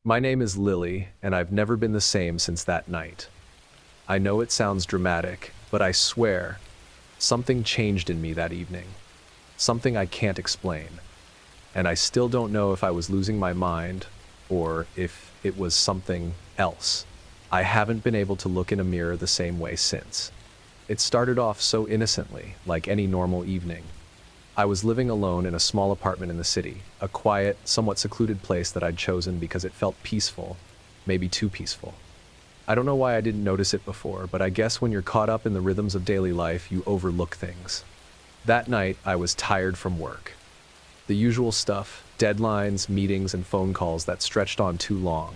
My name is Lily, and I've never been the same since that night. I know it sounds dramatic, but I swear, something changed in me that evening. Something I can't explain. And I still don't know if I was losing my mind or if it was something else. I haven't been able to look in a mirror the same way since. It started off so innocently, like any normal evening. I was living alone in a small apartment in the city, a quiet, somewhat secluded place that I'd chosen because it felt peaceful, maybe too peaceful. I don't know why I didn't notice it before, but I guess when you're caught up in the rhythms of daily life, you overlook things. That night, I was tired from work. The usual stuff, deadlines, meetings, and phone calls that stretched on too long.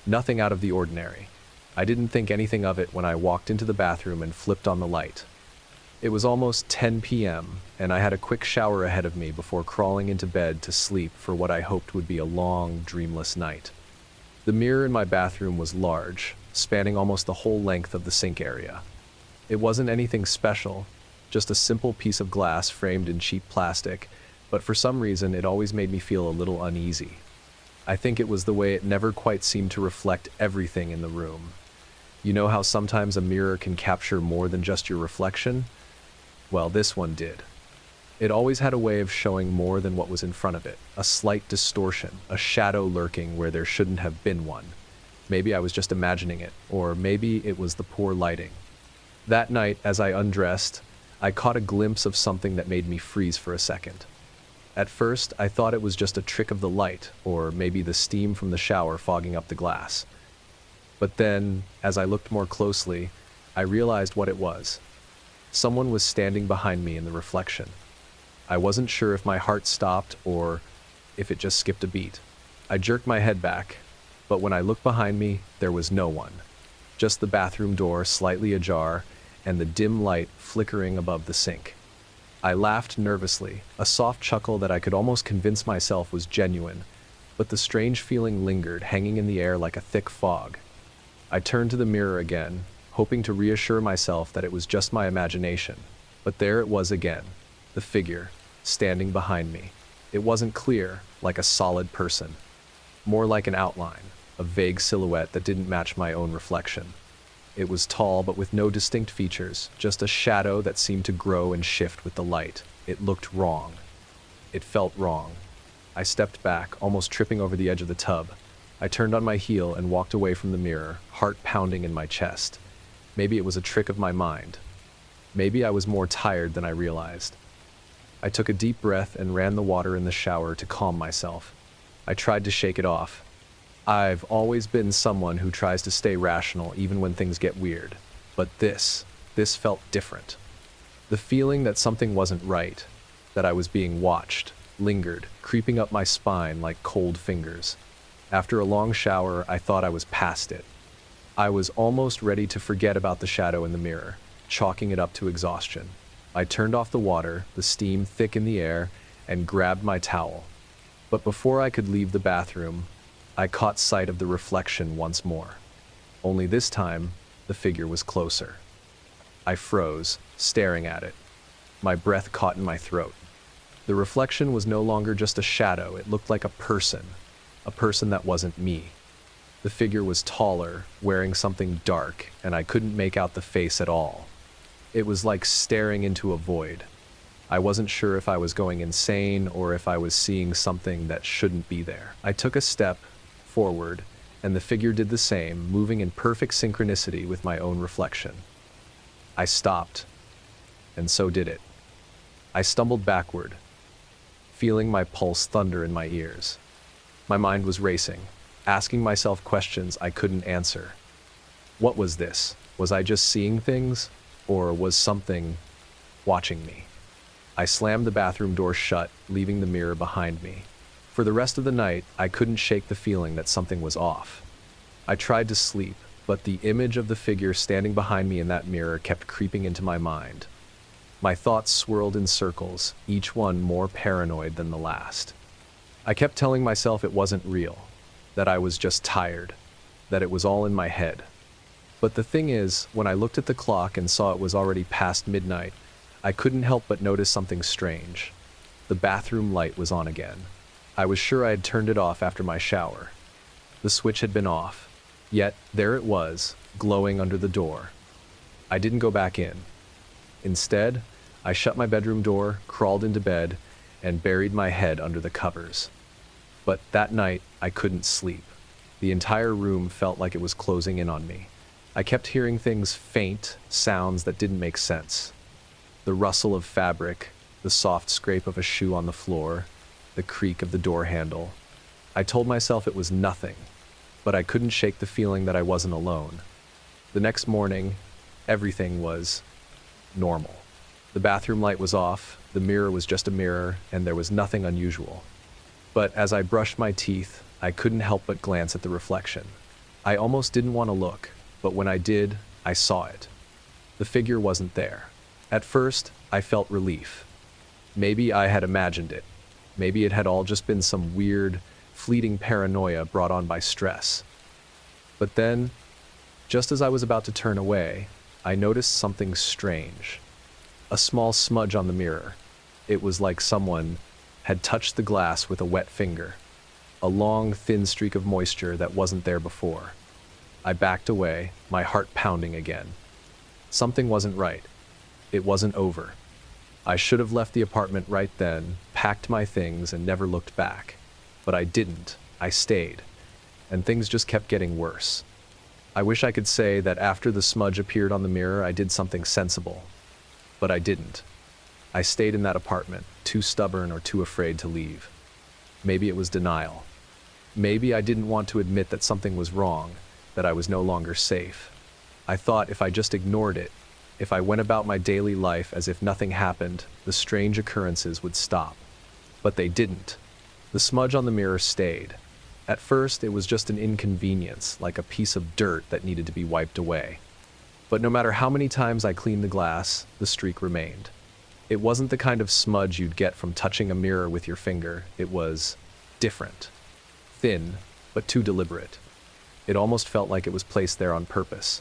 Nothing out of the ordinary. I didn't think anything of it when I walked into the bathroom and flipped on the light. It was almost 10 p.m., and I had a quick shower ahead of me before crawling into bed to sleep for what I hoped would be a long, dreamless night. The mirror in my bathroom was large, spanning almost the whole length of the sink area. It wasn't anything special, just a simple piece of glass framed in cheap plastic, but for some reason it always made me feel a little uneasy. I think it was the way it never quite seemed to reflect everything in the room. You know how sometimes a mirror can capture more than just your reflection? Well, this one did. It always had a way of showing more than what was in front of it, a slight distortion, a shadow lurking where there shouldn't have been one. Maybe I was just imagining it, or maybe it was the poor lighting. That night, as I undressed, I caught a glimpse of something that made me freeze for a second. At first, I thought it was just a trick of the light, or maybe the steam from the shower fogging up the glass. But then, as I looked more closely, I realized what it was. Someone was standing behind me in the reflection. I wasn't sure if my heart stopped or if it just skipped a beat. I jerked my head back, but when I looked behind me, there was no one. Just the bathroom door slightly ajar and the dim light flickering above the sink. I laughed nervously, a soft chuckle that I could almost convince myself was genuine, but the strange feeling lingered, hanging in the air like a thick fog. I turned to the mirror again, hoping to reassure myself that it was just my imagination. But there it was again, the figure, standing behind me. It wasn't clear, like a solid person. More like an outline, a vague silhouette that didn't match my own reflection. It was tall but with no distinct features, just a shadow that seemed to grow and shift with the light. It looked wrong. It felt wrong. I stepped back, almost tripping over the edge of the tub. I turned on my heel and walked away from the mirror, heart pounding in my chest. Maybe it was a trick of my mind. Maybe I was more tired than I realized. I took a deep breath and ran the water in the shower to calm myself. I tried to shake it off. I've always been someone who tries to stay rational even when things get weird. But this felt different. The feeling that something wasn't right, that I was being watched, lingered, creeping up my spine like cold fingers. After a long shower, I thought I was past it. I was almost ready to forget about the shadow in the mirror, chalking it up to exhaustion. I turned off the water, the steam thick in the air, and grabbed my towel. But before I could leave the bathroom, I caught sight of the reflection once more. Only this time, the figure was closer. I froze, staring at it. My breath caught in my throat. The reflection was no longer just a shadow, it looked like a person that wasn't me. The figure was taller, wearing something dark, and I couldn't make out the face at all. It was like staring into a void. I wasn't sure if I was going insane or if I was seeing something that shouldn't be there. I took a step forward, and the figure did the same, moving in perfect synchronicity with my own reflection. I stopped, and so did it. I stumbled backward, feeling my pulse thunder in my ears. My mind was racing, asking myself questions I couldn't answer. What was this? Was I just seeing things, or was something watching me? I slammed the bathroom door shut, leaving the mirror behind me. For the rest of the night, I couldn't shake the feeling that something was off. I tried to sleep, but the image of the figure standing behind me in that mirror kept creeping into my mind. My thoughts swirled in circles, each one more paranoid than the last. I kept telling myself it wasn't real, that I was just tired, that it was all in my head. But the thing is, when I looked at the clock and saw it was already past midnight, I couldn't help but notice something strange. The bathroom light was on again. I was sure I had turned it off after my shower. The switch had been off. Yet, there it was, glowing under the door. I didn't go back in. Instead, I shut my bedroom door, crawled into bed, and buried my head under the covers. But that night, I couldn't sleep. The entire room felt like it was closing in on me. I kept hearing things faint, sounds that didn't make sense. The rustle of fabric, the soft scrape of a shoe on the floor, the creak of the door handle. I told myself it was nothing, but I couldn't shake the feeling that I wasn't alone. The next morning, everything was normal. The bathroom light was off, the mirror was just a mirror, and there was nothing unusual. But as I brushed my teeth, I couldn't help but glance at the reflection. I almost didn't want to look, but when I did, I saw it. The figure wasn't there. At first, I felt relief. Maybe I had imagined it. Maybe it had all just been some weird, fleeting paranoia brought on by stress. But then, just as I was about to turn away, I noticed something strange. A small smudge on the mirror. It was like someone had touched the glass with a wet finger. A long, thin streak of moisture that wasn't there before. I backed away, my heart pounding again. Something wasn't right. It wasn't over. I should have left the apartment right then, packed my things, and never looked back. But I didn't. I stayed. And things just kept getting worse. I wish I could say that after the smudge appeared on the mirror, I did something sensible. But I didn't. I stayed in that apartment, too stubborn or too afraid to leave. Maybe it was denial. Maybe I didn't want to admit that something was wrong, that I was no longer safe. I thought if I just ignored it, if I went about my daily life as if nothing happened, the strange occurrences would stop. But they didn't. The smudge on the mirror stayed. At first, it was just an inconvenience, like a piece of dirt that needed to be wiped away. But no matter how many times I cleaned the glass, the streak remained. It wasn't the kind of smudge you'd get from touching a mirror with your finger. It was different. Thin, but too deliberate. It almost felt like it was placed there on purpose.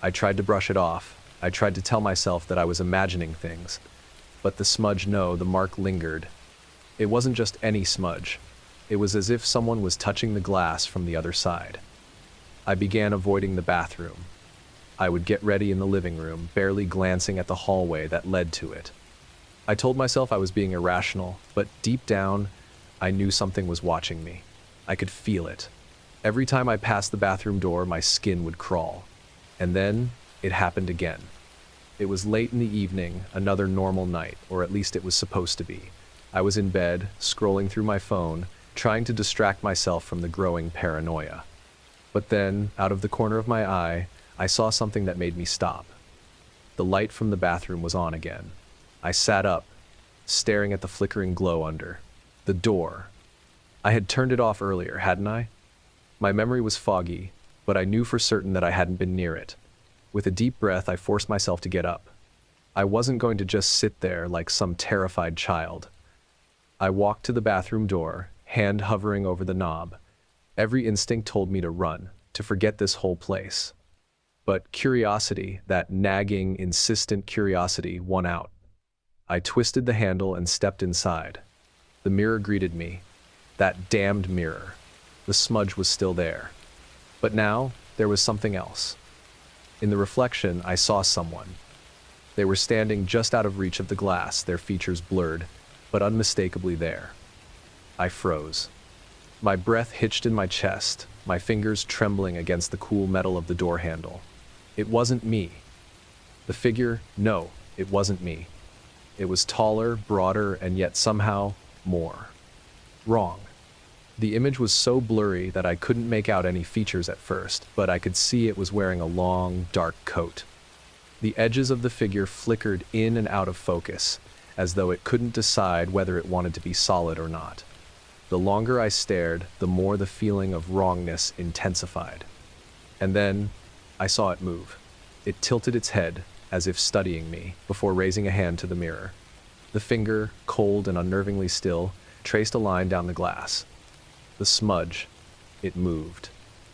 I tried to brush it off. I tried to tell myself that I was imagining things. But the smudge, no, the mark lingered. It wasn't just any smudge. It was as if someone was touching the glass from the other side. I began avoiding the bathroom. I would get ready in the living room, barely glancing at the hallway that led to it. I told myself I was being irrational, but deep down, I knew something was watching me. I could feel it. Every time I passed the bathroom door, my skin would crawl. And then, it happened again. It was late in the evening, another normal night, or at least it was supposed to be. I was in bed, scrolling through my phone, trying to distract myself from the growing paranoia. But then, out of the corner of my eye, I saw something that made me stop. The light from the bathroom was on again. I sat up, staring at the flickering glow under the door. I had turned it off earlier, hadn't I? My memory was foggy, but I knew for certain that I hadn't been near it. With a deep breath, I forced myself to get up. I wasn't going to just sit there like some terrified child. I walked to the bathroom door, hand hovering over the knob. Every instinct told me to run, to forget this whole place. But curiosity, that nagging, insistent curiosity, won out. I twisted the handle and stepped inside. The mirror greeted me. That damned mirror. The smudge was still there. But now, there was something else. In the reflection, I saw someone. They were standing just out of reach of the glass, their features blurred, but unmistakably there. I froze. My breath hitched in my chest, my fingers trembling against the cool metal of the door handle. It wasn't me. The figure, no, it wasn't me. It was taller, broader, and yet somehow more wrong. The image was so blurry that I couldn't make out any features at first, but I could see it was wearing a long, dark coat. The edges of the figure flickered in and out of focus, as though it couldn't decide whether it wanted to be solid or not. The longer I stared, the more the feeling of wrongness intensified. And then, I saw it move. It tilted its head, as if studying me, before raising a hand to the mirror. The finger, cold and unnervingly still, traced a line down the glass. The smudge, it moved.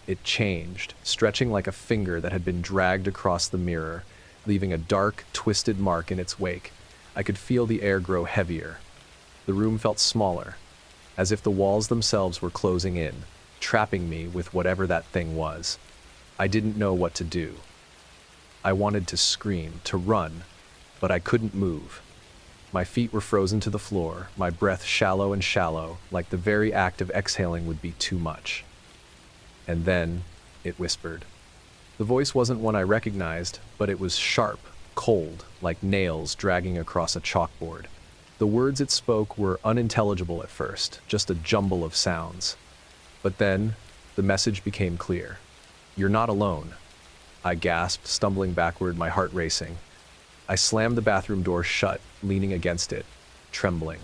It changed, stretching like a finger that had been dragged across the mirror, leaving a dark, twisted mark in its wake. I could feel the air grow heavier. The room felt smaller, as if the walls themselves were closing in. trapping me with whatever that thing was. I didn't know what to do. I wanted to scream, to run, but I couldn't move. My feet were frozen to the floor, my breath shallow and shallow, like the very act of exhaling would be too much. And then it whispered. The voice wasn't one I recognized, but it was sharp, cold, like nails dragging across a chalkboard. The words it spoke were unintelligible at first, just a jumble of sounds. But then, the message became clear. "You're not alone." I gasped, stumbling backward, my heart racing. I slammed the bathroom door shut, leaning against it, trembling.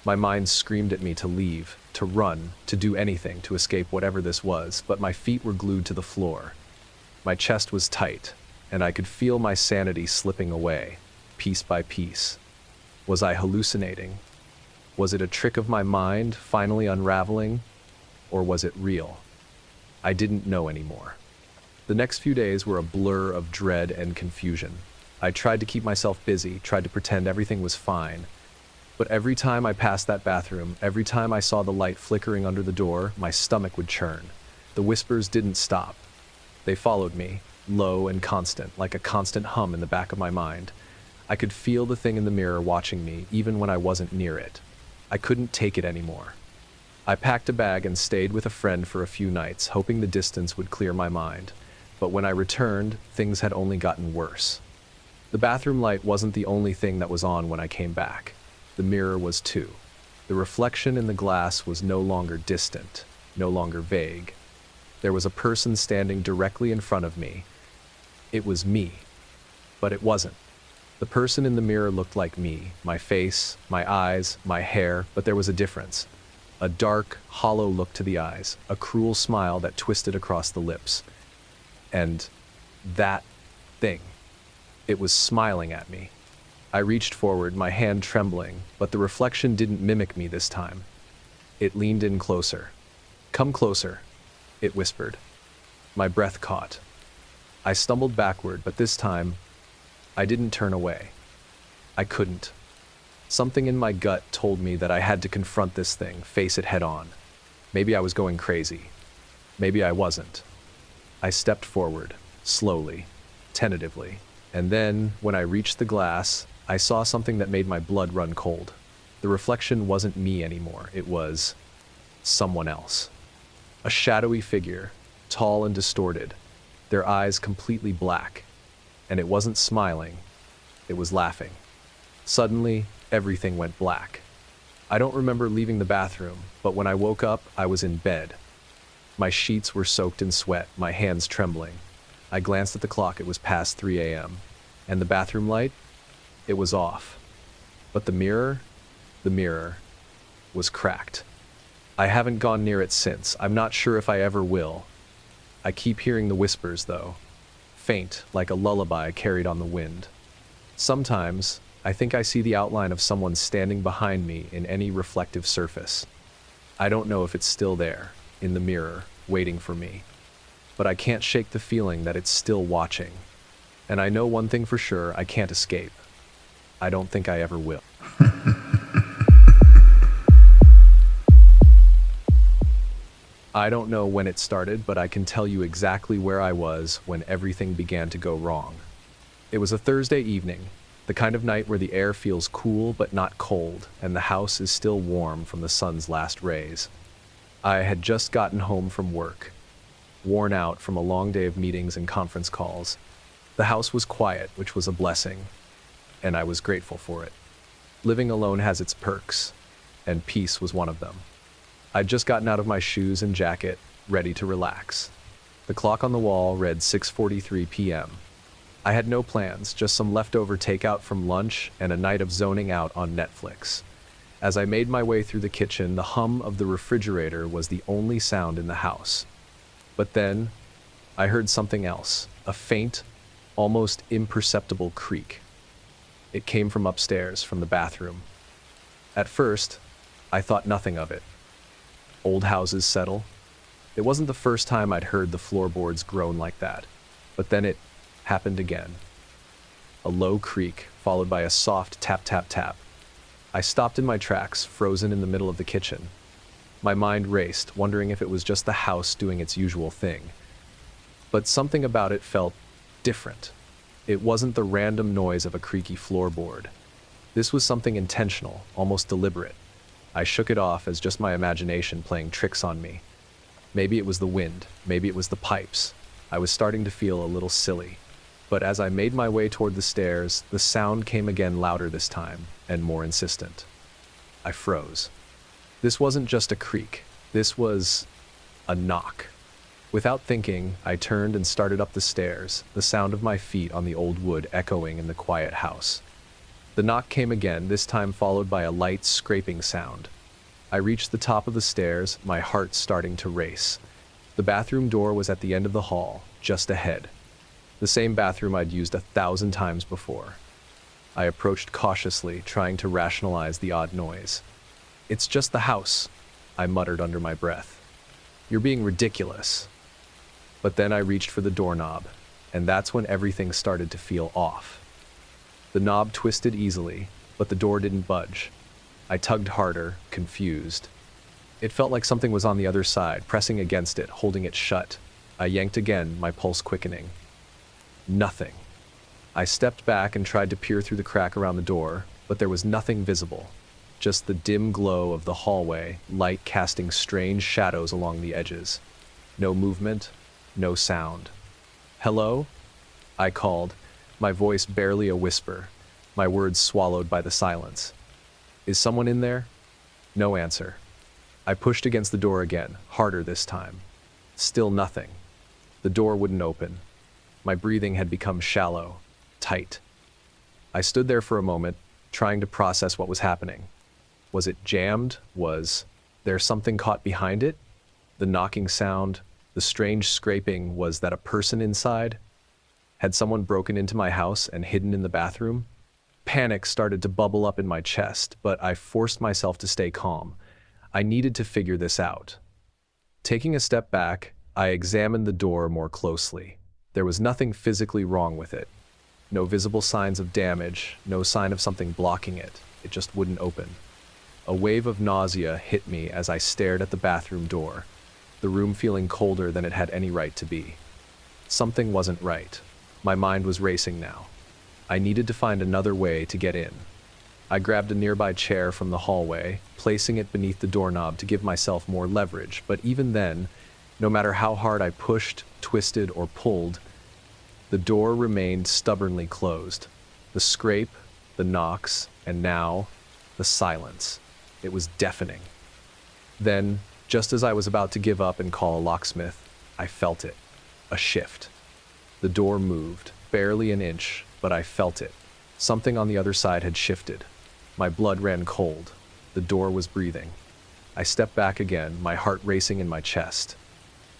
My mind screamed at me to leave, to run, to do anything to escape whatever this was, but my feet were glued to the floor. My chest was tight, and I could feel my sanity slipping away, piece by piece. Was I hallucinating? Was it a trick of my mind, finally unraveling? Or was it real? I didn't know anymore. The next few days were a blur of dread and confusion. I tried to keep myself busy, tried to pretend everything was fine. But every time I passed that bathroom, every time I saw the light flickering under the door, my stomach would churn. The whispers didn't stop. They followed me, low and constant, like a constant hum in the back of my mind. I could feel the thing in the mirror watching me, even when I wasn't near it. I couldn't take it anymore. I packed a bag and stayed with a friend for a few nights, hoping the distance would clear my mind. But when I returned, things had only gotten worse. The bathroom light wasn't the only thing that was on when I came back. The mirror was too. The reflection in the glass was no longer distant, no longer vague. There was a person standing directly in front of me. It was me. But it wasn't. The person in the mirror looked like me, my face, my eyes, my hair, but there was a difference. A dark, hollow look to the eyes, a cruel smile that twisted across the lips. And that thing. It was smiling at me. I reached forward, my hand trembling, but the reflection didn't mimic me this time. It leaned in closer. "Come closer," it whispered. My breath caught. I stumbled backward, but this time, I didn't turn away. I couldn't. Something in my gut told me that I had to confront this thing, face it head on. Maybe I was going crazy. Maybe I wasn't. I stepped forward, slowly, tentatively, and then, when I reached the glass, I saw something that made my blood run cold. The reflection wasn't me anymore. It was someone else. A shadowy figure, tall and distorted, their eyes completely black. And it wasn't smiling, it was laughing. Suddenly, everything went black. I don't remember leaving the bathroom, but when I woke up, I was in bed. My sheets were soaked in sweat, my hands trembling. I glanced at the clock, it was past 3 a.m. And the bathroom light? It was off. But the mirror was cracked. I haven't gone near it since. I'm not sure if I ever will. I keep hearing the whispers, though. Faint, like a lullaby carried on the wind. Sometimes, I think I see the outline of someone standing behind me in any reflective surface. I don't know if it's still there, in the mirror, waiting for me. But I can't shake the feeling that it's still watching. And I know one thing for sure, I can't escape. I don't think I ever will. I don't know when it started, but I can tell you exactly where I was when everything began to go wrong. It was a Thursday evening, the kind of night where the air feels cool but not cold, and the house is still warm from the sun's last rays. I had just gotten home from work, worn out from a long day of meetings and conference calls. The house was quiet, which was a blessing, and I was grateful for it. Living alone has its perks, and peace was one of them. I'd just gotten out of my shoes and jacket, ready to relax. The clock on the wall read 6:43 p.m. I had no plans, just some leftover takeout from lunch and a night of zoning out on Netflix. As I made my way through the kitchen, the hum of the refrigerator was the only sound in the house. But then, I heard something else, a faint, almost imperceptible creak. It came from upstairs, from the bathroom. At first, I thought nothing of it. Old houses settle. It wasn't the first time I'd heard the floorboards groan like that, but then it happened again. A low creak, followed by a soft tap, tap, tap. I stopped in my tracks, frozen in the middle of the kitchen. My mind raced, wondering if it was just the house doing its usual thing. But something about it felt different. It wasn't the random noise of a creaky floorboard. This was something intentional, almost deliberate. I shook it off as just my imagination playing tricks on me. Maybe it was the wind, maybe it was the pipes. I was starting to feel a little silly. But as I made my way toward the stairs, the sound came again, louder this time, and more insistent. I froze. This wasn't just a creak. This was a knock. Without thinking, I turned and started up the stairs, the sound of my feet on the old wood echoing in the quiet house. The knock came again, this time followed by a light scraping sound. I reached the top of the stairs, my heart starting to race. The bathroom door was at the end of the hall, just ahead. The same bathroom I'd used 1,000 times before. I approached cautiously, trying to rationalize the odd noise. "It's just the house," I muttered under my breath. "You're being ridiculous." But then I reached for the doorknob, and that's when everything started to feel off. The knob twisted easily, but the door didn't budge. I tugged harder, confused. It felt like something was on the other side, pressing against it, holding it shut. I yanked again, my pulse quickening. Nothing. I stepped back and tried to peer through the crack around the door, but there was nothing visible. Just the dim glow of the hallway, light casting strange shadows along the edges. No movement, no sound. "Hello?" I called, my voice barely a whisper, my words swallowed by the silence. "Is someone in there?" No answer. I pushed against the door again, harder this time. Still nothing. The door wouldn't open. My breathing had become shallow, tight. I stood there for a moment, trying to process what was happening. Was it jammed? Was there something caught behind it? The knocking sound, the strange scraping, was that a person inside? Had someone broken into my house and hidden in the bathroom? Panic started to bubble up in my chest, but I forced myself to stay calm. I needed to figure this out. Taking a step back, I examined the door more closely. There was nothing physically wrong with it. No visible signs of damage, no sign of something blocking it. It just wouldn't open. A wave of nausea hit me as I stared at the bathroom door, the room feeling colder than it had any right to be. Something wasn't right. My mind was racing now. I needed to find another way to get in. I grabbed a nearby chair from the hallway, placing it beneath the doorknob to give myself more leverage, but even then, no matter how hard I pushed, twisted, or pulled, the door remained stubbornly closed. The scrape, the knocks, and now, the silence. It was deafening. Then, just as I was about to give up and call a locksmith, I felt it. A shift. The door moved, barely an inch, but I felt it. Something on the other side had shifted. My blood ran cold. The door was breathing. I stepped back again, my heart racing in my chest.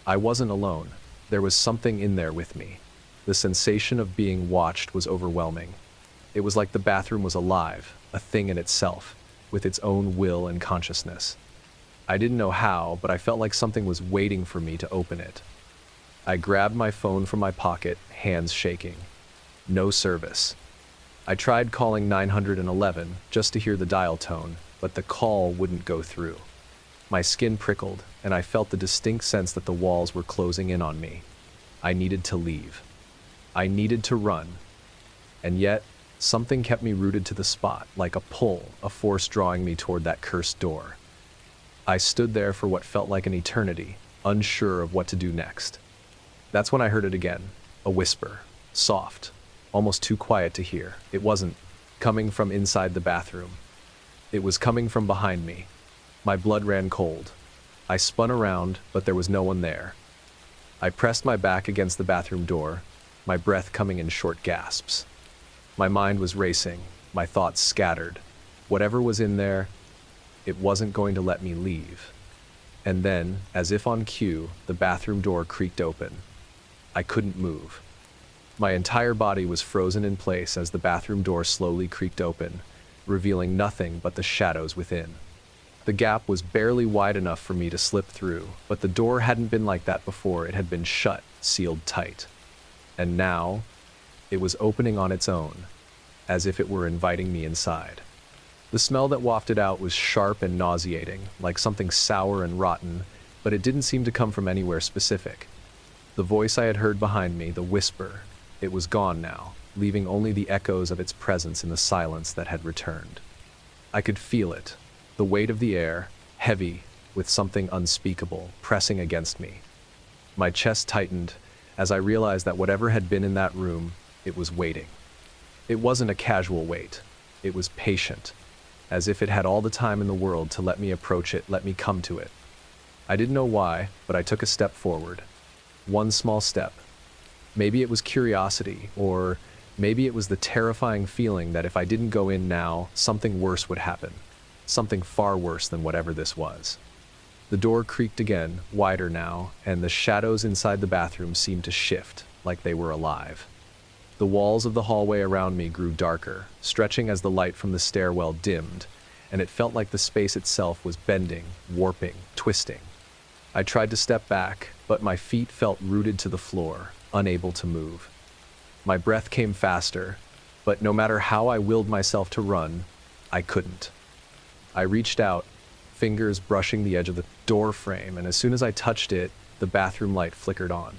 I wasn't alone. There was something in there with me. The sensation of being watched was overwhelming. It was like the bathroom was alive, a thing in itself, with its own will and consciousness. I didn't know how, but I felt like something was waiting for me to open it. I grabbed my phone from my pocket, hands shaking. No service. I tried calling 911 just to hear the dial tone, but the call wouldn't go through. My skin prickled, and I felt the distinct sense that the walls were closing in on me. I needed to leave. I needed to run. And yet, something kept me rooted to the spot, like a pull, a force drawing me toward that cursed door. I stood there for what felt like an eternity, unsure of what to do next. That's when I heard it again, a whisper, soft, almost too quiet to hear. It wasn't coming from inside the bathroom. It was coming from behind me. My blood ran cold. I spun around, but there was no one there. I pressed my back against the bathroom door, my breath coming in short gasps. My mind was racing, my thoughts scattered. Whatever was in there, it wasn't going to let me leave. And then, as if on cue, the bathroom door creaked open. I couldn't move. My entire body was frozen in place as the bathroom door slowly creaked open, revealing nothing but the shadows within. The gap was barely wide enough for me to slip through, but the door hadn't been like that before. It had been shut, sealed tight. And now, it was opening on its own, as if it were inviting me inside. The smell that wafted out was sharp and nauseating, like something sour and rotten, but it didn't seem to come from anywhere specific. The voice I had heard behind me, the whisper, it was gone now, leaving only the echoes of its presence in the silence that had returned. I could feel it, the weight of the air, heavy, with something unspeakable, pressing against me. My chest tightened as I realized that whatever had been in that room, it was waiting. It wasn't a casual wait. It was patient, as if it had all the time in the world to let me approach it, let me come to it. I didn't know why, but I took a step forward. One small step. Maybe it was curiosity, or maybe it was the terrifying feeling that if I didn't go in now, something worse would happen. Something far worse than whatever this was. The door creaked again, wider now, and the shadows inside the bathroom seemed to shift, like they were alive. The walls of the hallway around me grew darker, stretching as the light from the stairwell dimmed, and it felt like the space itself was bending, warping, twisting. I tried to step back, but my feet felt rooted to the floor, unable to move. My breath came faster, but no matter how I willed myself to run, I couldn't. I reached out, fingers brushing the edge of the door frame, and as soon as I touched it, the bathroom light flickered on.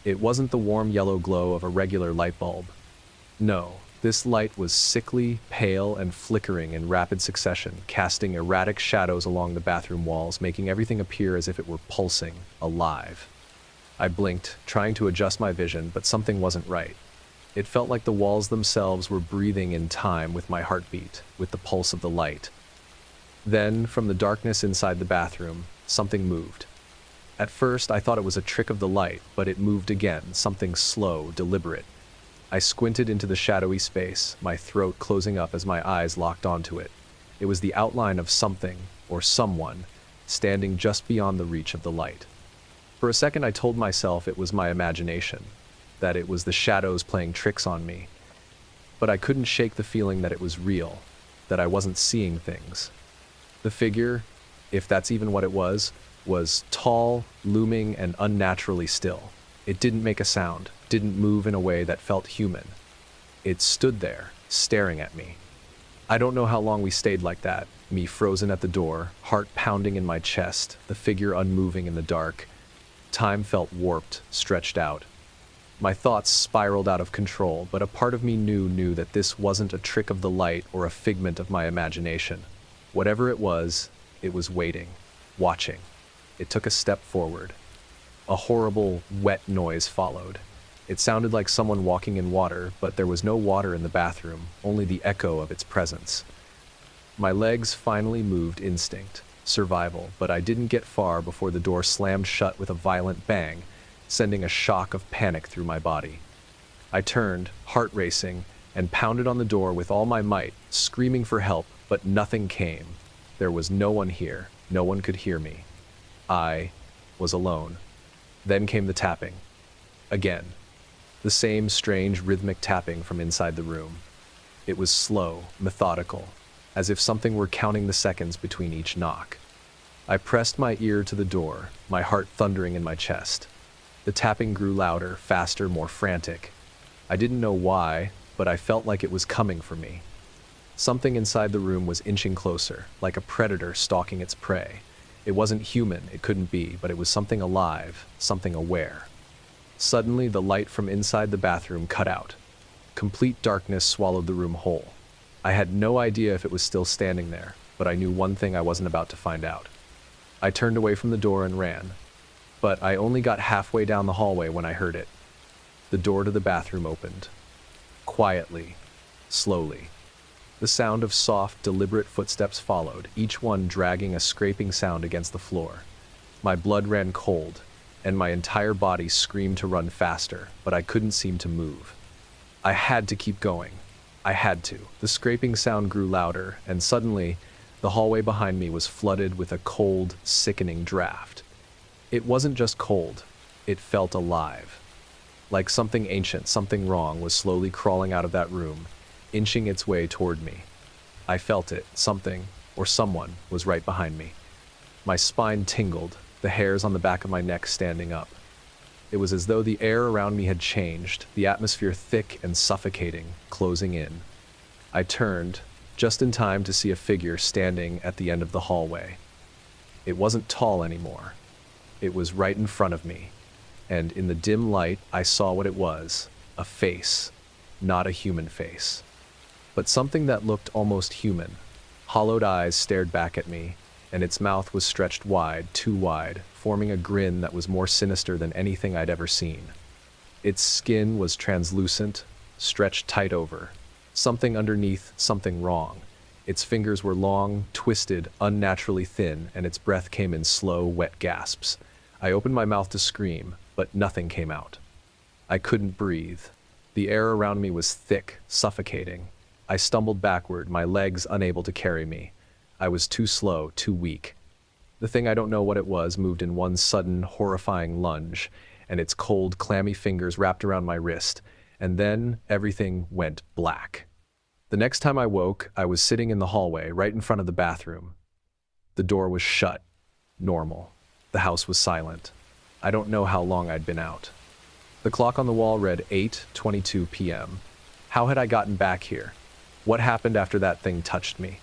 It wasn't the warm yellow glow of a regular light bulb. No, this light was sickly, pale, and flickering in rapid succession, casting erratic shadows along the bathroom walls, making everything appear as if it were pulsing, alive. I blinked, trying to adjust my vision, but something wasn't right. It felt like the walls themselves were breathing in time with my heartbeat, with the pulse of the light. Then, from the darkness inside the bathroom, something moved. At first, I thought it was a trick of the light, but it moved again, something slow, deliberate. I squinted into the shadowy space, my throat closing up as my eyes locked onto it. It was the outline of something, or someone, standing just beyond the reach of the light. For a second, I told myself it was my imagination, that it was the shadows playing tricks on me. But I couldn't shake the feeling that it was real, that I wasn't seeing things. The figure, if that's even what it was tall, looming, and unnaturally still. It didn't make a sound, didn't move in a way that felt human. It stood there, staring at me. I don't know how long we stayed like that, me frozen at the door, heart pounding in my chest, the figure unmoving in the dark. Time felt warped, stretched out. My thoughts spiraled out of control, but a part of me knew that this wasn't a trick of the light or a figment of my imagination. Whatever it was waiting, watching. It took a step forward. A horrible, wet noise followed. It sounded like someone walking in water, but there was no water in the bathroom, only the echo of its presence. My legs finally moved instinct, survival, but I didn't get far before the door slammed shut with a violent bang, sending a shock of panic through my body. I turned, heart racing, and pounded on the door with all my might, screaming for help, but nothing came. There was no one here. No one could hear me. I was alone. Then came the tapping. Again. The same strange rhythmic tapping from inside the room. It was slow, methodical, as if something were counting the seconds between each knock. I pressed my ear to the door, my heart thundering in my chest. The tapping grew louder, faster, more frantic. I didn't know why, but I felt like it was coming for me. Something inside the room was inching closer, like a predator stalking its prey. It wasn't human, it couldn't be, but it was something alive, something aware. Suddenly, the light from inside the bathroom cut out. Complete darkness swallowed the room whole. I had no idea if it was still standing there, but I knew one thing I wasn't about to find out. I turned away from the door and ran, but I only got halfway down the hallway when I heard it. The door to the bathroom opened. Quietly, slowly. The sound of soft, deliberate footsteps followed, each one dragging a scraping sound against the floor. My blood ran cold, and my entire body screamed to run faster, but I couldn't seem to move. I had to keep going. I had to. The scraping sound grew louder, and suddenly, the hallway behind me was flooded with a cold, sickening draft. It wasn't just cold, it felt alive. Like something ancient, something wrong was slowly crawling out of that room, inching its way toward me. I felt it. Something, or someone, was right behind me. My spine tingled, the hairs on the back of my neck standing up. It was as though the air around me had changed, the atmosphere thick and suffocating, closing in. I turned, just in time to see a figure standing at the end of the hallway. It wasn't tall anymore. It was right in front of me, and in the dim light, I saw what it was: a face, not a human face, but something that looked almost human. Hollowed eyes stared back at me, and its mouth was stretched wide, too wide, forming a grin that was more sinister than anything I'd ever seen. Its skin was translucent, stretched tight over. Something underneath, something wrong. Its fingers were long, twisted, unnaturally thin, and its breath came in slow, wet gasps. I opened my mouth to scream, but nothing came out. I couldn't breathe. The air around me was thick, suffocating. I stumbled backward, my legs unable to carry me. I was too slow, too weak. The thing, I don't know what it was, moved in one sudden, horrifying lunge, and its cold, clammy fingers wrapped around my wrist, and then everything went black. The next time I woke, I was sitting in the hallway, right in front of the bathroom. The door was shut. Normal. The house was silent. I don't know how long I'd been out. The clock on the wall read 8:22 p.m. How had I gotten back here? What happened after that thing touched me?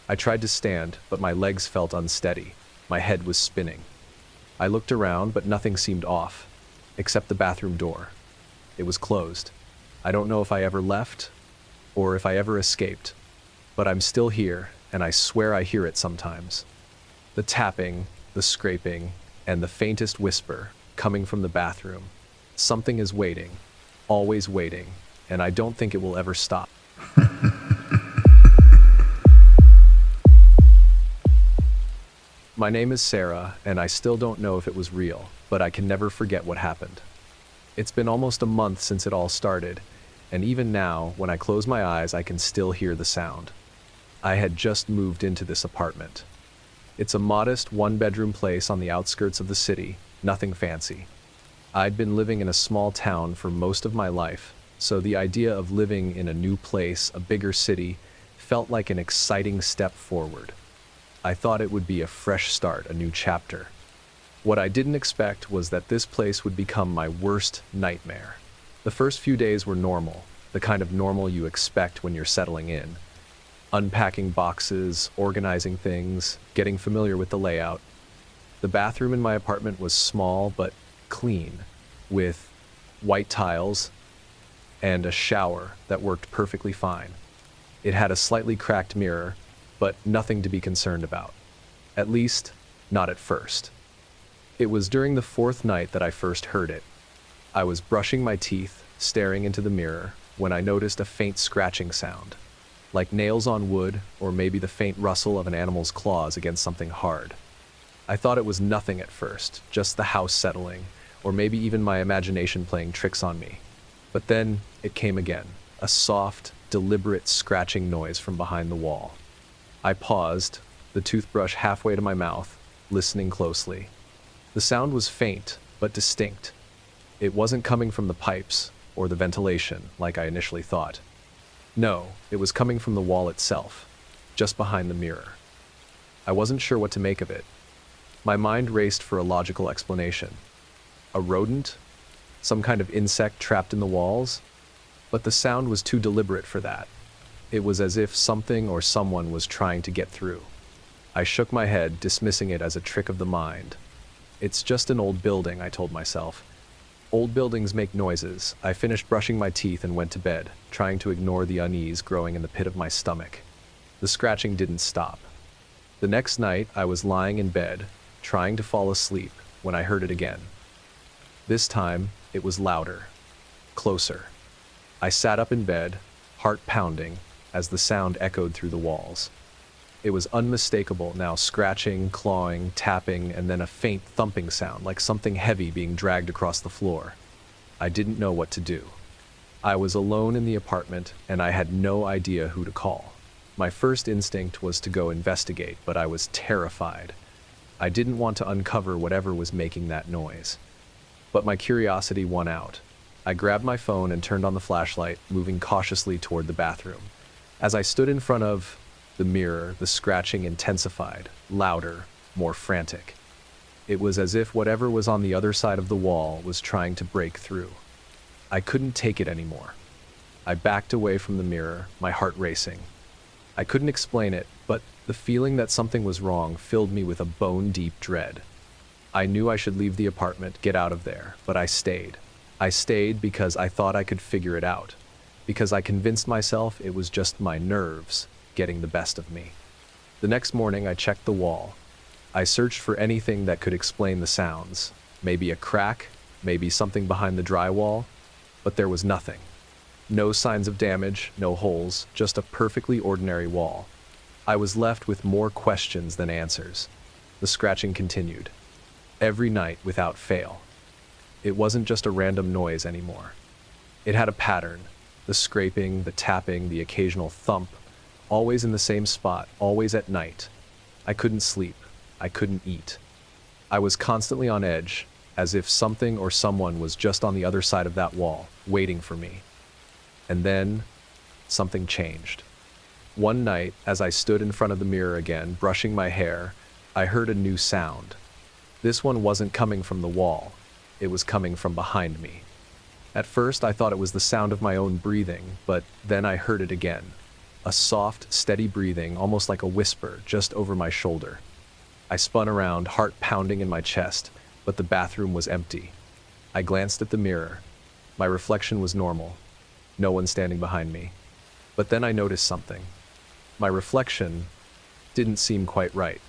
I tried to stand, but my legs felt unsteady. My head was spinning. I looked around, but nothing seemed off, except the bathroom door. It was closed. I don't know if I ever left, or if I ever escaped, but I'm still here, and I swear I hear it sometimes. The tapping, the scraping, and the faintest whisper coming from the bathroom. Something is waiting, always waiting, and I don't think it will ever stop. My name is Sarah, and I still don't know if it was real, but I can never forget what happened. It's been almost a month since it all started, and even now, when I close my eyes, I can still hear the sound. I had just moved into this apartment. It's a modest one-bedroom place on the outskirts of the city, nothing fancy. I'd been living in a small town for most of my life, so the idea of living in a new place, a bigger city, felt like an exciting step forward. I thought it would be a fresh start, a new chapter. What I didn't expect was that this place would become my worst nightmare. The first few days were normal, the kind of normal you expect when you're settling in. Unpacking boxes, organizing things, getting familiar with the layout. The bathroom in my apartment was small but clean, with white tiles and a shower that worked perfectly fine. It had a slightly cracked mirror, but nothing to be concerned about. At least, not at first. It was during the fourth night that I first heard it. I was brushing my teeth, staring into the mirror, when I noticed a faint scratching sound, like nails on wood, or maybe the faint rustle of an animal's claws against something hard. I thought it was nothing at first, just the house settling, or maybe even my imagination playing tricks on me. But then it came again, a soft, deliberate scratching noise from behind the wall. I paused, the toothbrush halfway to my mouth, listening closely. The sound was faint, but distinct. It wasn't coming from the pipes or the ventilation, like I initially thought. No, it was coming from the wall itself, just behind the mirror. I wasn't sure what to make of it. My mind raced for a logical explanation. A rodent? Some kind of insect trapped in the walls? But the sound was too deliberate for that. It was as if something or someone was trying to get through. I shook my head, dismissing it as a trick of the mind. It's just an old building, I told myself. Old buildings make noises. I finished brushing my teeth and went to bed, trying to ignore the unease growing in the pit of my stomach. The scratching didn't stop. The next night, I was lying in bed, trying to fall asleep, when I heard it again. This time, it was louder, closer. I sat up in bed, heart pounding, as the sound echoed through the walls. It was unmistakable now, scratching, clawing, tapping, and then a faint thumping sound, like something heavy being dragged across the floor. I didn't know what to do. I was alone in the apartment, and I had no idea who to call. My first instinct was to go investigate, but I was terrified. I didn't want to uncover whatever was making that noise. But my curiosity won out. I grabbed my phone and turned on the flashlight, moving cautiously toward the bathroom. As I stood in front of the mirror, the scratching intensified, louder, more frantic. It was as if whatever was on the other side of the wall was trying to break through. I couldn't take it anymore. I backed away from the mirror, my heart racing. I couldn't explain it, but the feeling that something was wrong filled me with a bone-deep dread. I knew I should leave the apartment, get out of there, but I stayed. I stayed because I thought I could figure it out, because I convinced myself it was just my nerves getting the best of me. The next morning, I checked the wall. I searched for anything that could explain the sounds. Maybe a crack, maybe something behind the drywall, but there was nothing. No signs of damage, no holes, just a perfectly ordinary wall. I was left with more questions than answers. The scratching continued. Every night without fail. It wasn't just a random noise anymore. It had a pattern. The scraping, the tapping, the occasional thump, always in the same spot, always at night. I couldn't sleep. I couldn't eat. I was constantly on edge, as if something or someone was just on the other side of that wall, waiting for me. And then, something changed. One night, as I stood in front of the mirror again, brushing my hair, I heard a new sound. This one wasn't coming from the wall. It was coming from behind me. At first, I thought it was the sound of my own breathing, but then I heard it again. A soft, steady breathing, almost like a whisper, just over my shoulder. I spun around, heart pounding in my chest, but the bathroom was empty. I glanced at the mirror. My reflection was normal. No one standing behind me. But then I noticed something. My reflection didn't seem quite right.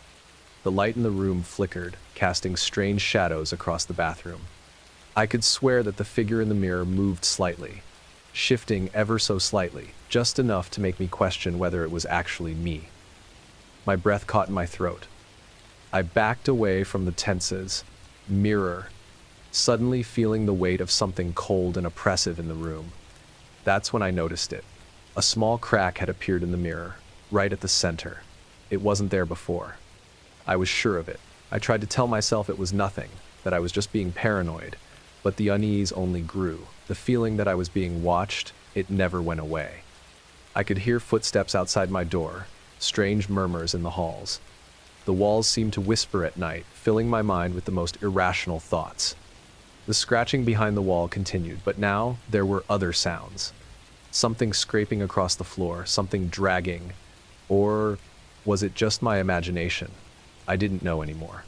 The light in the room flickered, casting strange shadows across the bathroom. I could swear that the figure in the mirror moved slightly, shifting ever so slightly, just enough to make me question whether it was actually me. My breath caught in my throat. I backed away from the tenses, mirror, suddenly feeling the weight of something cold and oppressive in the room. That's when I noticed it. A small crack had appeared in the mirror, right at the center. It wasn't there before. I was sure of it. I tried to tell myself it was nothing, that I was just being paranoid, but the unease only grew. The feeling that I was being watched, it never went away. I could hear footsteps outside my door, strange murmurs in the halls. The walls seemed to whisper at night, filling my mind with the most irrational thoughts. The scratching behind the wall continued, but now there were other sounds. Something scraping across the floor, something dragging, or was it just my imagination? I didn't know anymore.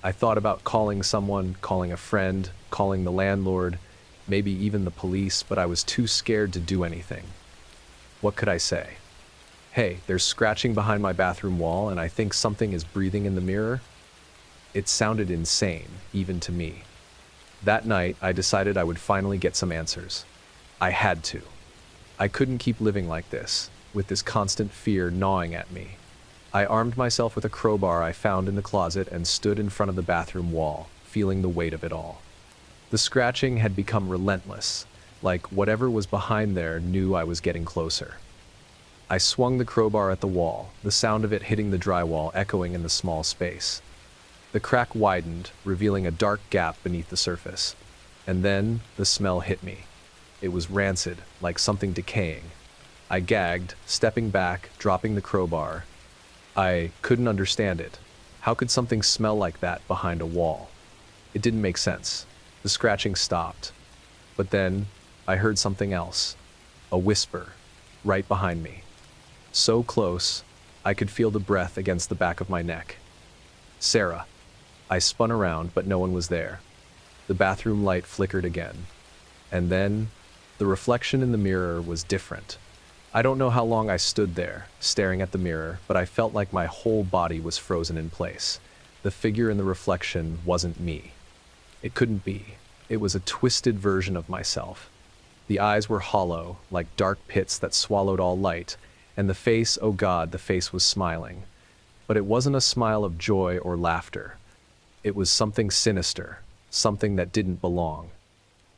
I thought about calling someone, calling a friend, calling the landlord, maybe even the police, but I was too scared to do anything. What could I say? Hey, there's scratching behind my bathroom wall, and I think something is breathing in the mirror? It sounded insane, even to me. That night, I decided I would finally get some answers. I had to. I couldn't keep living like this, with this constant fear gnawing at me. I armed myself with a crowbar I found in the closet and stood in front of the bathroom wall, feeling the weight of it all. The scratching had become relentless, like whatever was behind there knew I was getting closer. I swung the crowbar at the wall, the sound of it hitting the drywall echoing in the small space. The crack widened, revealing a dark gap beneath the surface. And then the smell hit me. It was rancid, like something decaying. I gagged, stepping back, dropping the crowbar. I couldn't understand it. How could something smell like that behind a wall? It didn't make sense. The scratching stopped. But then I heard something else. A whisper, right behind me. So close, I could feel the breath against the back of my neck. Sarah. I spun around, but no one was there. The bathroom light flickered again. And then, the reflection in the mirror was different. I don't know how long I stood there, staring at the mirror, but I felt like my whole body was frozen in place. The figure in the reflection wasn't me. It couldn't be. It was a twisted version of myself. The eyes were hollow, like dark pits that swallowed all light, and the face, oh God, the face was smiling. But it wasn't a smile of joy or laughter. It was something sinister, something that didn't belong.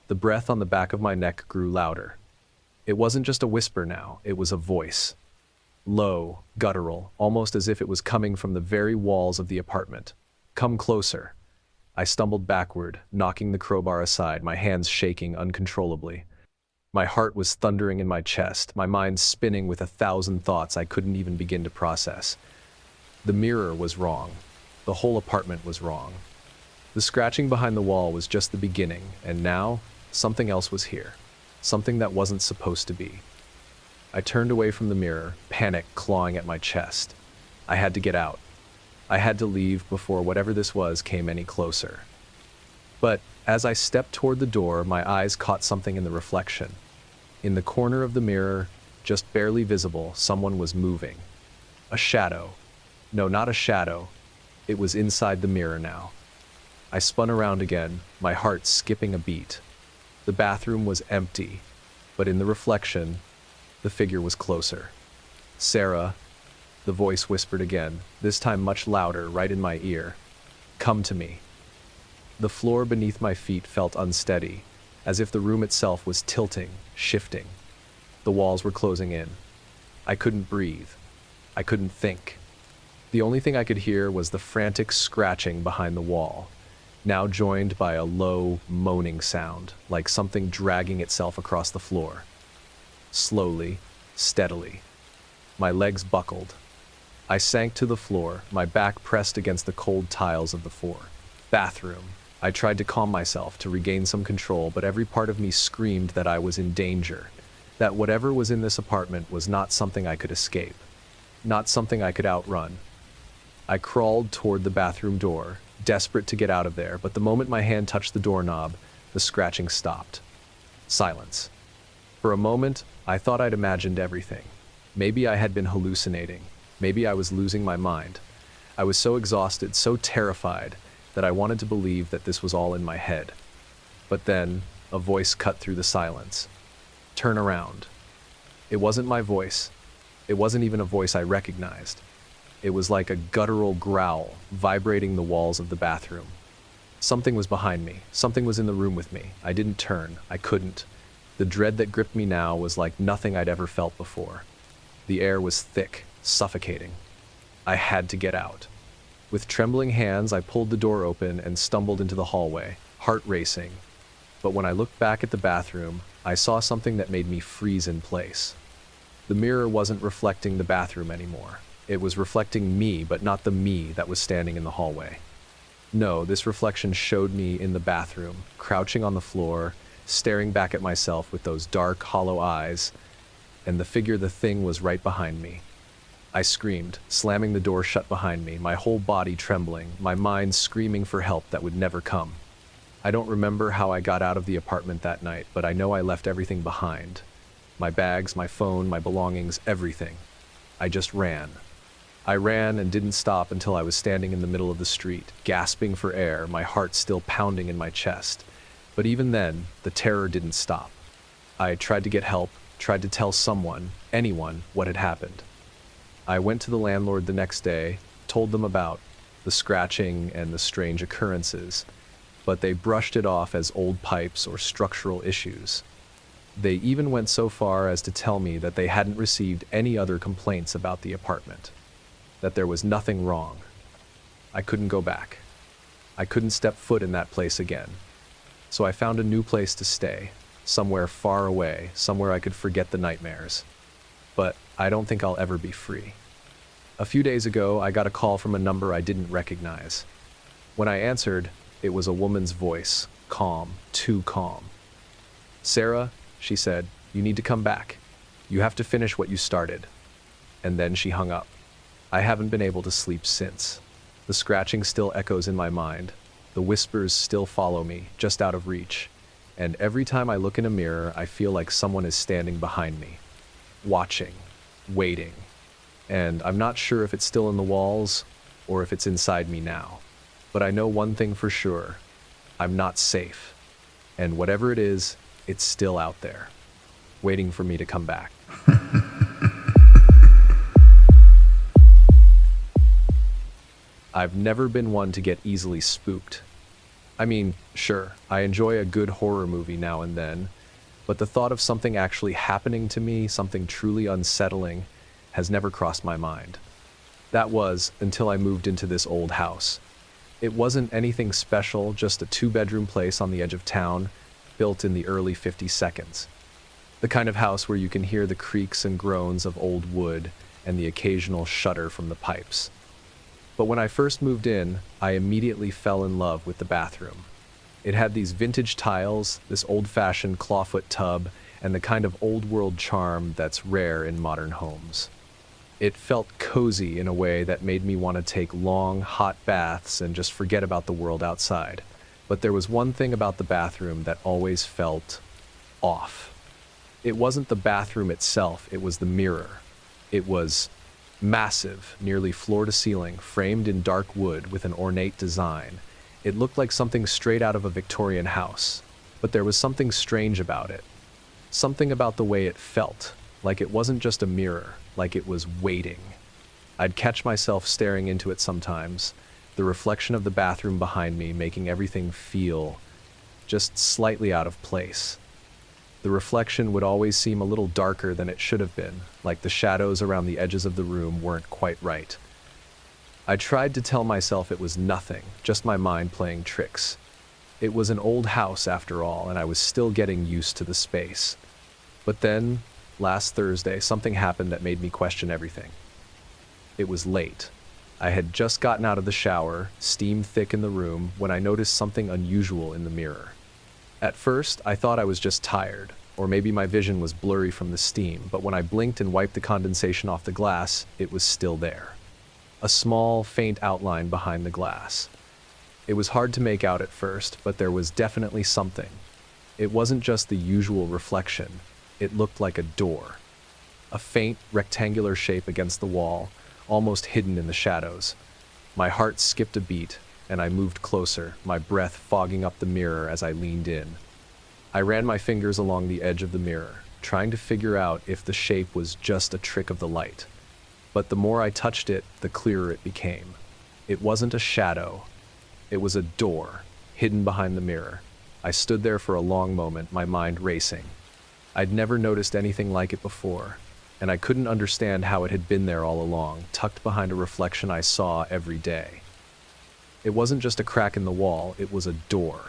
The breath on the back of my neck grew louder. It wasn't just a whisper now, it was a voice. Low, guttural, almost as if it was coming from the very walls of the apartment. Come closer. I stumbled backward, knocking the crowbar aside, my hands shaking uncontrollably. My heart was thundering in my chest, my mind spinning with 1,000 thoughts I couldn't even begin to process. The mirror was wrong. The whole apartment was wrong. The scratching behind the wall was just the beginning, and now, something else was here. Something that wasn't supposed to be. I turned away from the mirror, panic clawing at my chest. I had to get out. I had to leave before whatever this was came any closer. But as I stepped toward the door, my eyes caught something in the reflection. In the corner of the mirror, just barely visible, someone was moving. A shadow. No, not a shadow. It was inside the mirror now. I spun around again, my heart skipping a beat. The bathroom was empty, but in the reflection, the figure was closer. "Sarah," the voice whispered again, this time much louder, right in my ear. "Come to me." The floor beneath my feet felt unsteady, as if the room itself was tilting, shifting. The walls were closing in. I couldn't breathe. I couldn't think. The only thing I could hear was the frantic scratching behind the wall, now joined by a low, moaning sound, like something dragging itself across the floor. Slowly, steadily. My legs buckled. I sank to the floor, my back pressed against the cold tiles of the floor. Bathroom. I tried to calm myself, to regain some control, but every part of me screamed that I was in danger, that whatever was in this apartment was not something I could escape, not something I could outrun. I crawled toward the bathroom door, desperate to get out of there, but the moment my hand touched the doorknob, the scratching stopped. Silence. For a moment, I thought I'd imagined everything. Maybe I had been hallucinating. Maybe I was losing my mind. I was so exhausted, so terrified, that I wanted to believe that this was all in my head. But then, a voice cut through the silence. "Turn around." It wasn't my voice. It wasn't even a voice I recognized. It was like a guttural growl, vibrating the walls of the bathroom. Something was behind me. Something was in the room with me. I didn't turn. I couldn't. The dread that gripped me now was like nothing I'd ever felt before. The air was thick, suffocating. I had to get out. With trembling hands, I pulled the door open and stumbled into the hallway, heart racing. But when I looked back at the bathroom, I saw something that made me freeze in place. The mirror wasn't reflecting the bathroom anymore. It was reflecting me, but not the me that was standing in the hallway. No, this reflection showed me in the bathroom, crouching on the floor, staring back at myself with those dark, hollow eyes, and the thing was right behind me. I screamed, slamming the door shut behind me, my whole body trembling, my mind screaming for help that would never come. I don't remember how I got out of the apartment that night, but I know I left everything behind. My bags, my phone, my belongings, everything. I just ran. I ran and didn't stop until I was standing in the middle of the street, gasping for air, my heart still pounding in my chest. But even then, the terror didn't stop. I tried to get help, tried to tell someone, anyone, what had happened. I went to the landlord the next day, told them about the scratching and the strange occurrences, but they brushed it off as old pipes or structural issues. They even went so far as to tell me that they hadn't received any other complaints about the apartment, that there was nothing wrong. I couldn't go back. I couldn't step foot in that place again. So I found a new place to stay, somewhere far away, somewhere I could forget the nightmares. But I don't think I'll ever be free. A few days ago, I got a call from a number I didn't recognize. When I answered, it was a woman's voice, calm, too calm. "Sarah," she said, "you need to come back. You have to finish what you started." And then she hung up. I haven't been able to sleep since. The scratching still echoes in my mind. The whispers still follow me, just out of reach. And every time I look in a mirror, I feel like someone is standing behind me, watching, waiting. And I'm not sure if it's still in the walls or if it's inside me now. But I know one thing for sure. I'm not safe. And whatever it is, it's still out there, waiting for me to come back. I've never been one to get easily spooked. I mean, sure, I enjoy a good horror movie now and then, but the thought of something actually happening to me, something truly unsettling, has never crossed my mind. That was until I moved into this old house. It wasn't anything special, just a 2-bedroom place on the edge of town, built in the early 52nds. The kind of house where you can hear the creaks and groans of old wood and the occasional shudder from the pipes. But when I first moved in, I immediately fell in love with the bathroom. It had these vintage tiles, this old-fashioned clawfoot tub, and the kind of old-world charm that's rare in modern homes. It felt cozy in a way that made me want to take long, hot baths and just forget about the world outside. But there was one thing about the bathroom that always felt off. It wasn't the bathroom itself, it was the mirror. It was massive, nearly floor to ceiling, framed in dark wood with an ornate design. It looked like something straight out of a Victorian house, but there was something strange about it. Something about the way it felt, like it wasn't just a mirror, like it was waiting. I'd catch myself staring into it sometimes, the reflection of the bathroom behind me making everything feel just slightly out of place. The reflection would always seem a little darker than it should have been, like the shadows around the edges of the room weren't quite right. I tried to tell myself it was nothing, just my mind playing tricks. It was an old house after all, and I was still getting used to the space. But then, last Thursday, something happened that made me question everything. It was late. I had just gotten out of the shower, steam thick in the room, when I noticed something unusual in the mirror. At first, I thought I was just tired, or maybe my vision was blurry from the steam, but when I blinked and wiped the condensation off the glass, it was still there. A small, faint outline behind the glass. It was hard to make out at first, but there was definitely something. It wasn't just the usual reflection. It looked like a door. A faint, rectangular shape against the wall, almost hidden in the shadows. My heart skipped a beat, and I moved closer, my breath fogging up the mirror as I leaned in. I ran my fingers along the edge of the mirror, trying to figure out if the shape was just a trick of the light. But the more I touched it, the clearer it became. It wasn't a shadow. It was a door, hidden behind the mirror. I stood there for a long moment, my mind racing. I'd never noticed anything like it before, and I couldn't understand how it had been there all along, tucked behind a reflection I saw every day. It wasn't just a crack in the wall, it was a door.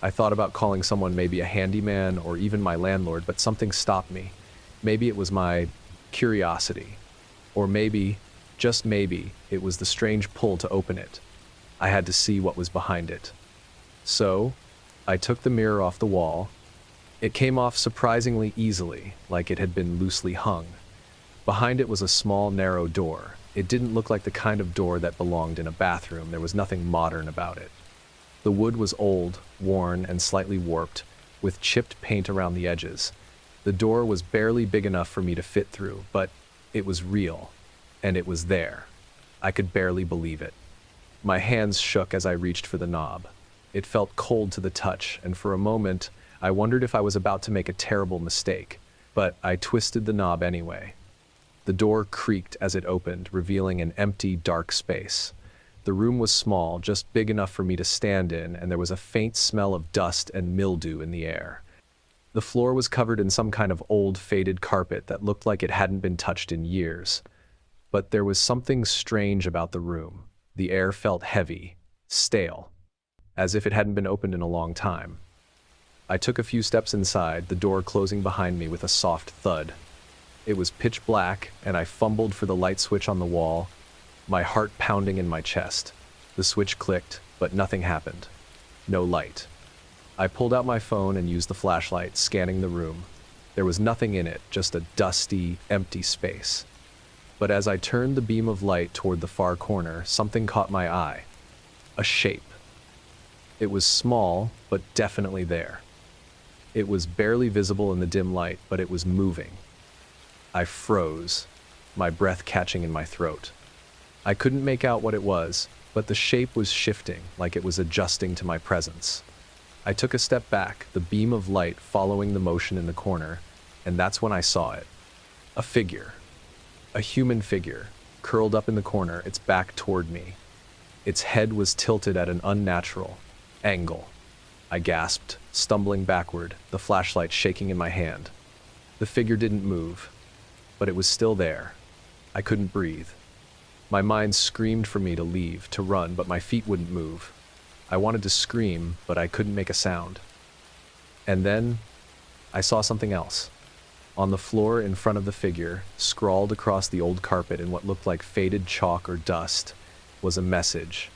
I thought about calling someone, maybe a handyman or even my landlord, but something stopped me. Maybe it was my curiosity. Or maybe, just maybe, it was the strange pull to open it. I had to see what was behind it. So, I took the mirror off the wall. It came off surprisingly easily, like it had been loosely hung. Behind it was a small, narrow door. It didn't look like the kind of door that belonged in a bathroom. There was nothing modern about it. The wood was old, worn, and slightly warped, with chipped paint around the edges. The door was barely big enough for me to fit through, but it was real, and it was there. I could barely believe it. My hands shook as I reached for the knob. It felt cold to the touch, and for a moment, I wondered if I was about to make a terrible mistake, but I twisted the knob anyway. The door creaked as it opened, revealing an empty, dark space. The room was small, just big enough for me to stand in, and there was a faint smell of dust and mildew in the air. The floor was covered in some kind of old, faded carpet that looked like it hadn't been touched in years. But there was something strange about the room. The air felt heavy, stale, as if it hadn't been opened in a long time. I took a few steps inside, the door closing behind me with a soft thud. It was pitch black, and I fumbled for the light switch on the wall, my heart pounding in my chest. The switch clicked, but nothing happened. No light. I pulled out my phone and used the flashlight, scanning the room. There was nothing in it, just a dusty, empty space. But as I turned the beam of light toward the far corner, something caught my eye. A shape. It was small, but definitely there. It was barely visible in the dim light, but it was moving. I froze, my breath catching in my throat. I couldn't make out what it was, but the shape was shifting, like it was adjusting to my presence. I took a step back, the beam of light following the motion in the corner, and that's when I saw it. A figure. A human figure, curled up in the corner, its back toward me. Its head was tilted at an unnatural angle. I gasped, stumbling backward, the flashlight shaking in my hand. The figure didn't move, but it was still there. I couldn't breathe. My mind screamed for me to leave, to run, but my feet wouldn't move. I wanted to scream, but I couldn't make a sound. And then, I saw something else. On the floor in front of the figure, scrawled across the old carpet in what looked like faded chalk or dust, was a message.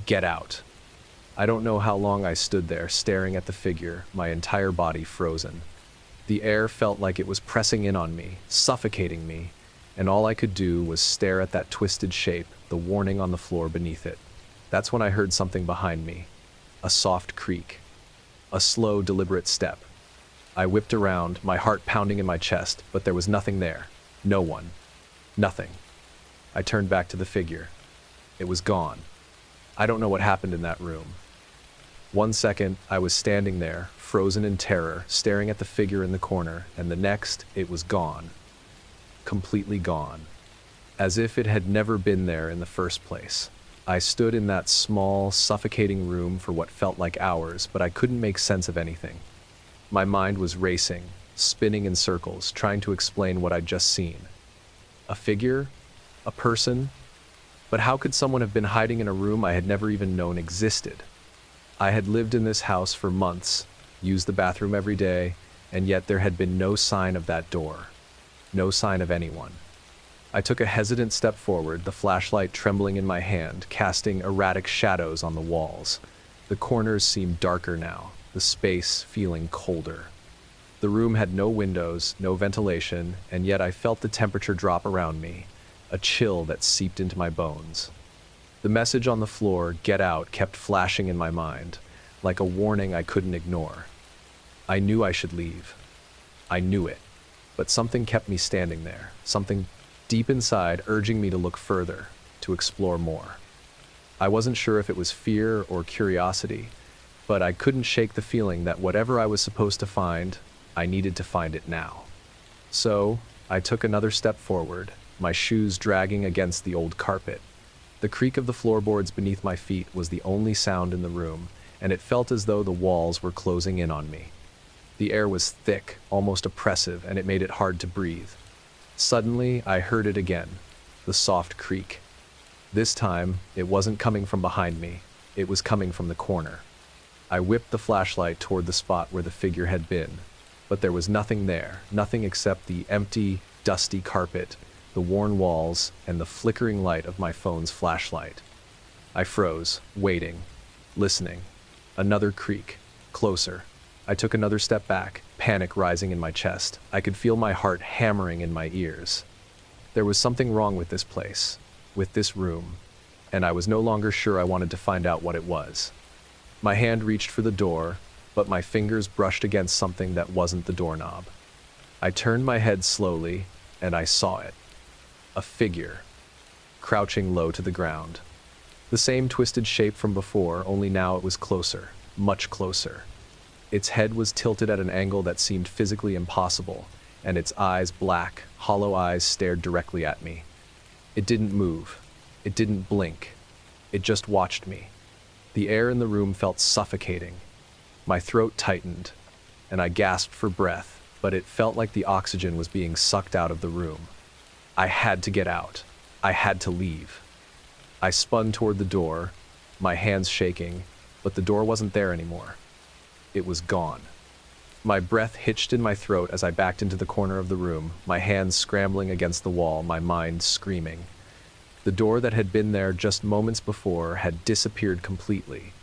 Get out. I don't know how long I stood there, staring at the figure, my entire body frozen. The air felt like it was pressing in on me, suffocating me, and all I could do was stare at that twisted shape, the warning on the floor beneath it. That's when I heard something behind me. A soft creak. A slow, deliberate step. I whipped around, my heart pounding in my chest, but there was nothing there. No one. Nothing. I turned back to the figure. It was gone. I don't know what happened in that room. 1 second, I was standing there, frozen in terror, staring at the figure in the corner, and the next, it was gone. Completely gone. As if it had never been there in the first place. I stood in that small, suffocating room for what felt like hours, but I couldn't make sense of anything. My mind was racing, spinning in circles, trying to explain what I'd just seen. A figure? A person? But how could someone have been hiding in a room I had never even known existed? I had lived in this house for months, used the bathroom every day, and yet there had been no sign of that door. No sign of anyone. I took a hesitant step forward, the flashlight trembling in my hand, casting erratic shadows on the walls. The corners seemed darker now, the space feeling colder. The room had no windows, no ventilation, and yet I felt the temperature drop around me, a chill that seeped into my bones. The message on the floor, "Get out," kept flashing in my mind, like a warning I couldn't ignore. I knew I should leave. I knew it. But something kept me standing there, something deep inside urging me to look further, to explore more. I wasn't sure if it was fear or curiosity, but I couldn't shake the feeling that whatever I was supposed to find, I needed to find it now. So, I took another step forward, my shoes dragging against the old carpet. The creak of the floorboards beneath my feet was the only sound in the room, and it felt as though the walls were closing in on me. The air was thick, almost oppressive, and it made it hard to breathe. Suddenly, I heard it again, the soft creak. This time, it wasn't coming from behind me, it was coming from the corner. I whipped the flashlight toward the spot where the figure had been, but there was nothing there, nothing except the empty, dusty carpet, the worn walls, and the flickering light of my phone's flashlight. I froze, waiting, listening. Another creak, closer. I took another step back, panic rising in my chest. I could feel my heart hammering in my ears. There was something wrong with this place, with this room, and I was no longer sure I wanted to find out what it was. My hand reached for the door, but my fingers brushed against something that wasn't the doorknob. I turned my head slowly, and I saw it. A figure, crouching low to the ground. The same twisted shape from before, only now it was closer, much closer. Its head was tilted at an angle that seemed physically impossible, and its eyes, black, hollow eyes, stared directly at me. It didn't move. It didn't blink. It just watched me. The air in the room felt suffocating. My throat tightened, and I gasped for breath, but it felt like the oxygen was being sucked out of the room. I had to get out. I had to leave. I spun toward the door, my hands shaking, but the door wasn't there anymore. It was gone. My breath hitched in my throat as I backed into the corner of the room, my hands scrambling against the wall, my mind screaming. The door that had been there just moments before had disappeared completely,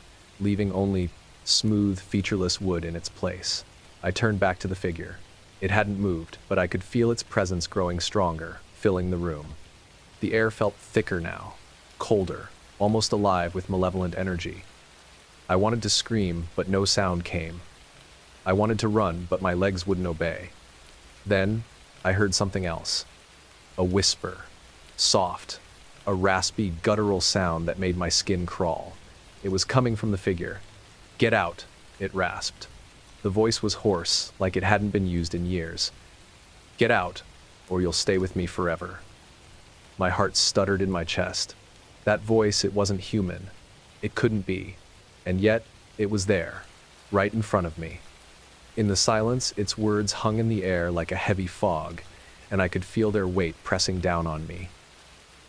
leaving only smooth, featureless wood in its place. I turned back to the figure. It hadn't moved, but I could feel its presence growing stronger, filling the room. The air felt thicker now, colder, almost alive with malevolent energy. I wanted to scream, but no sound came. I wanted to run, but my legs wouldn't obey. Then, I heard something else. A whisper. Soft. A raspy, guttural sound that made my skin crawl. It was coming from the figure. "Get out," it rasped. The voice was hoarse, like it hadn't been used in years. "Get out, or you'll stay with me forever." My heart stuttered in my chest. That voice, it wasn't human. It couldn't be. And yet, it was there, right in front of me. In the silence, its words hung in the air like a heavy fog, and I could feel their weight pressing down on me.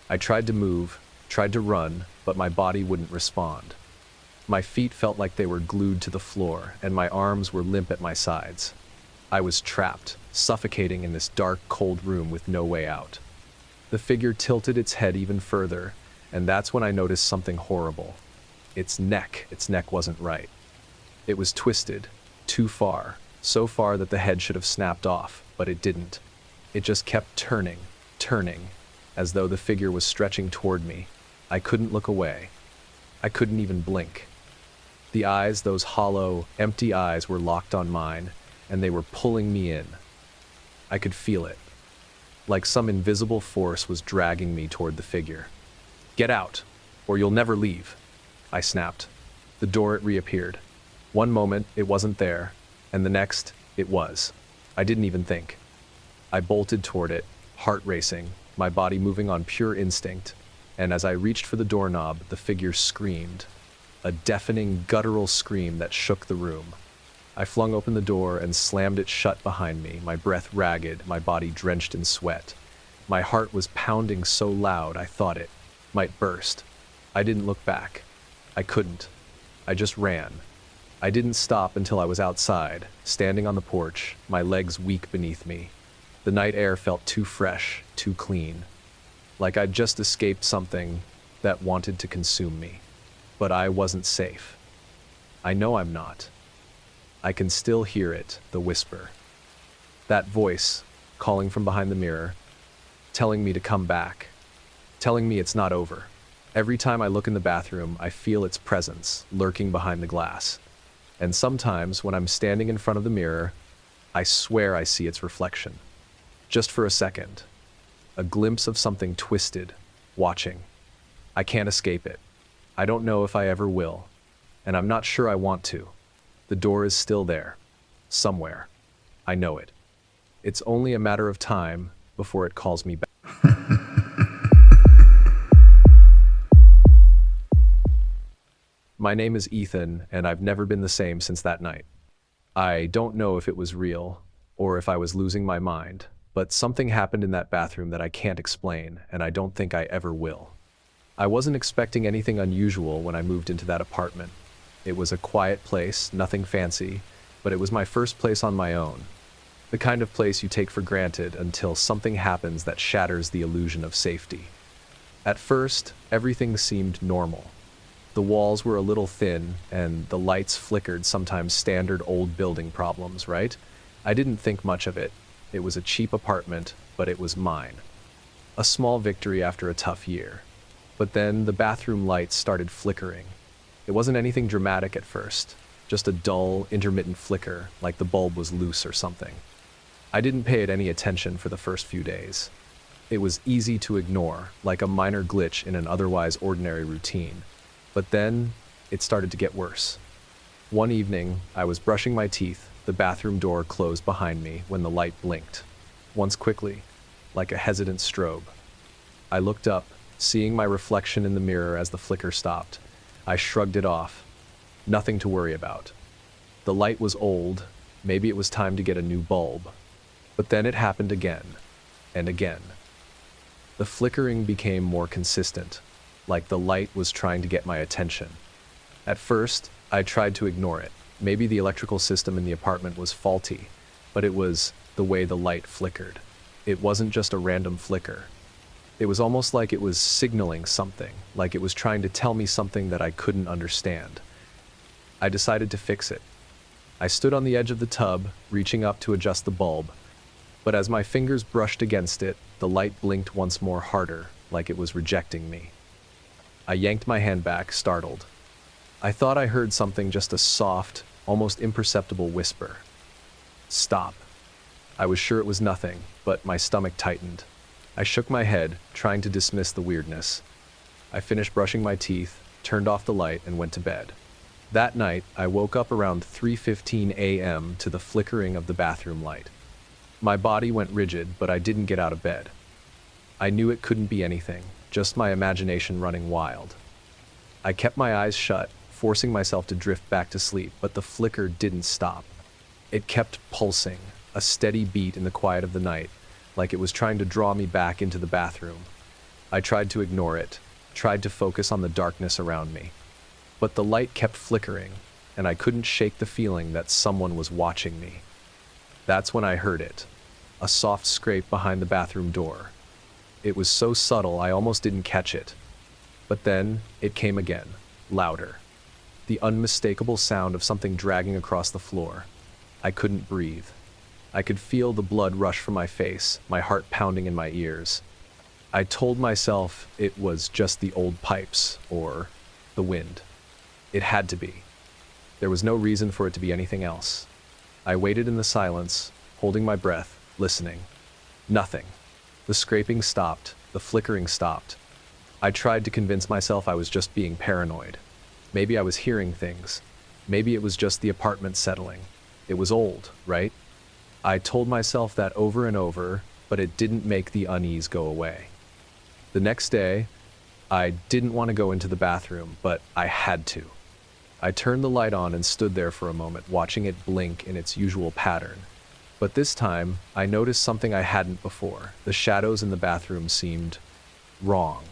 I tried to move, tried to run, but my body wouldn't respond. My feet felt like they were glued to the floor, and my arms were limp at my sides. I was trapped, suffocating in this dark, cold room with no way out. The figure tilted its head even further, and that's when I noticed something horrible. Its neck wasn't right. It was twisted, too far, so far that the head should have snapped off, but it didn't. It just kept turning, as though the figure was stretching toward me. I couldn't look away. I couldn't even blink. The eyes, those hollow, empty eyes, were locked on mine, and they were pulling me in. I could feel it. Like some invisible force was dragging me toward the figure. "Get out, or you'll never leave," I snapped. The door, it reappeared. One moment, it wasn't there, and the next, it was. I didn't even think. I bolted toward it, heart racing, my body moving on pure instinct, and as I reached for the doorknob, the figure screamed. A deafening, guttural scream that shook the room. I flung open the door and slammed it shut behind me, my breath ragged, my body drenched in sweat. My heart was pounding so loud I thought it might burst. I didn't look back. I couldn't. I just ran. I didn't stop until I was outside, standing on the porch, my legs weak beneath me. The night air felt too fresh, too clean. Like I'd just escaped something that wanted to consume me. But I wasn't safe. I know I'm not. I can still hear it, the whisper. That voice, calling from behind the mirror, telling me to come back, telling me it's not over. Every time I look in the bathroom, I feel its presence, lurking behind the glass. And sometimes, when I'm standing in front of the mirror, I swear I see its reflection. Just for a second. A glimpse of something twisted, watching. I can't escape it. I don't know if I ever will, and I'm not sure I want to. The door is still there, somewhere. I know it. It's only a matter of time before it calls me back. My name is Ethan, and I've never been the same since that night. I don't know if it was real, or if I was losing my mind, but something happened in that bathroom that I can't explain, and I don't think I ever will. I wasn't expecting anything unusual when I moved into that apartment. It was a quiet place, nothing fancy, but it was my first place on my own. The kind of place you take for granted until something happens that shatters the illusion of safety. At first, everything seemed normal. The walls were a little thin, and the lights flickered, sometimes standard old building problems, right? I didn't think much of it. It was a cheap apartment, but it was mine. A small victory after a tough year. But then the bathroom lights started flickering. It wasn't anything dramatic at first, just a dull, intermittent flicker, like the bulb was loose or something. I didn't pay it any attention for the first few days. It was easy to ignore, like a minor glitch in an otherwise ordinary routine. But then, it started to get worse. One evening, I was brushing my teeth, the bathroom door closed behind me when the light blinked. Once quickly, like a hesitant strobe. I looked up, seeing my reflection in the mirror as the flicker stopped. I shrugged it off. Nothing to worry about. The light was old, maybe it was time to get a new bulb. But then it happened again, and again. The flickering became more consistent, like the light was trying to get my attention. At first, I tried to ignore it. Maybe the electrical system in the apartment was faulty, but it was the way the light flickered. It wasn't just a random flicker. It was almost like it was signaling something, like it was trying to tell me something that I couldn't understand. I decided to fix it. I stood on the edge of the tub, reaching up to adjust the bulb, but as my fingers brushed against it, the light blinked once more harder, like it was rejecting me. I yanked my hand back, startled. I thought I heard something, just a soft, almost imperceptible whisper. "Stop." I was sure it was nothing, but my stomach tightened. I shook my head, trying to dismiss the weirdness. I finished brushing my teeth, turned off the light, and went to bed. That night, I woke up around 3:15 a.m. to the flickering of the bathroom light. My body went rigid, but I didn't get out of bed. I knew it couldn't be anything, just my imagination running wild. I kept my eyes shut, forcing myself to drift back to sleep, but the flicker didn't stop. It kept pulsing, a steady beat in the quiet of the night, like it was trying to draw me back into the bathroom. I tried to ignore it, tried to focus on the darkness around me. But the light kept flickering, and I couldn't shake the feeling that someone was watching me. That's when I heard it, a soft scrape behind the bathroom door. It was so subtle I almost didn't catch it. But then, it came again, louder. The unmistakable sound of something dragging across the floor. I couldn't breathe. I could feel the blood rush from my face, my heart pounding in my ears. I told myself it was just the old pipes, or the wind. It had to be. There was no reason for it to be anything else. I waited in the silence, holding my breath, listening. Nothing. The scraping stopped, the flickering stopped. I tried to convince myself I was just being paranoid. Maybe I was hearing things. Maybe it was just the apartment settling. It was old, right? I told myself that over and over, but it didn't make the unease go away. The next day, I didn't want to go into the bathroom, but I had to. I turned the light on and stood there for a moment, watching it blink in its usual pattern. But this time, I noticed something I hadn't before. The shadows in the bathroom seemed wrong.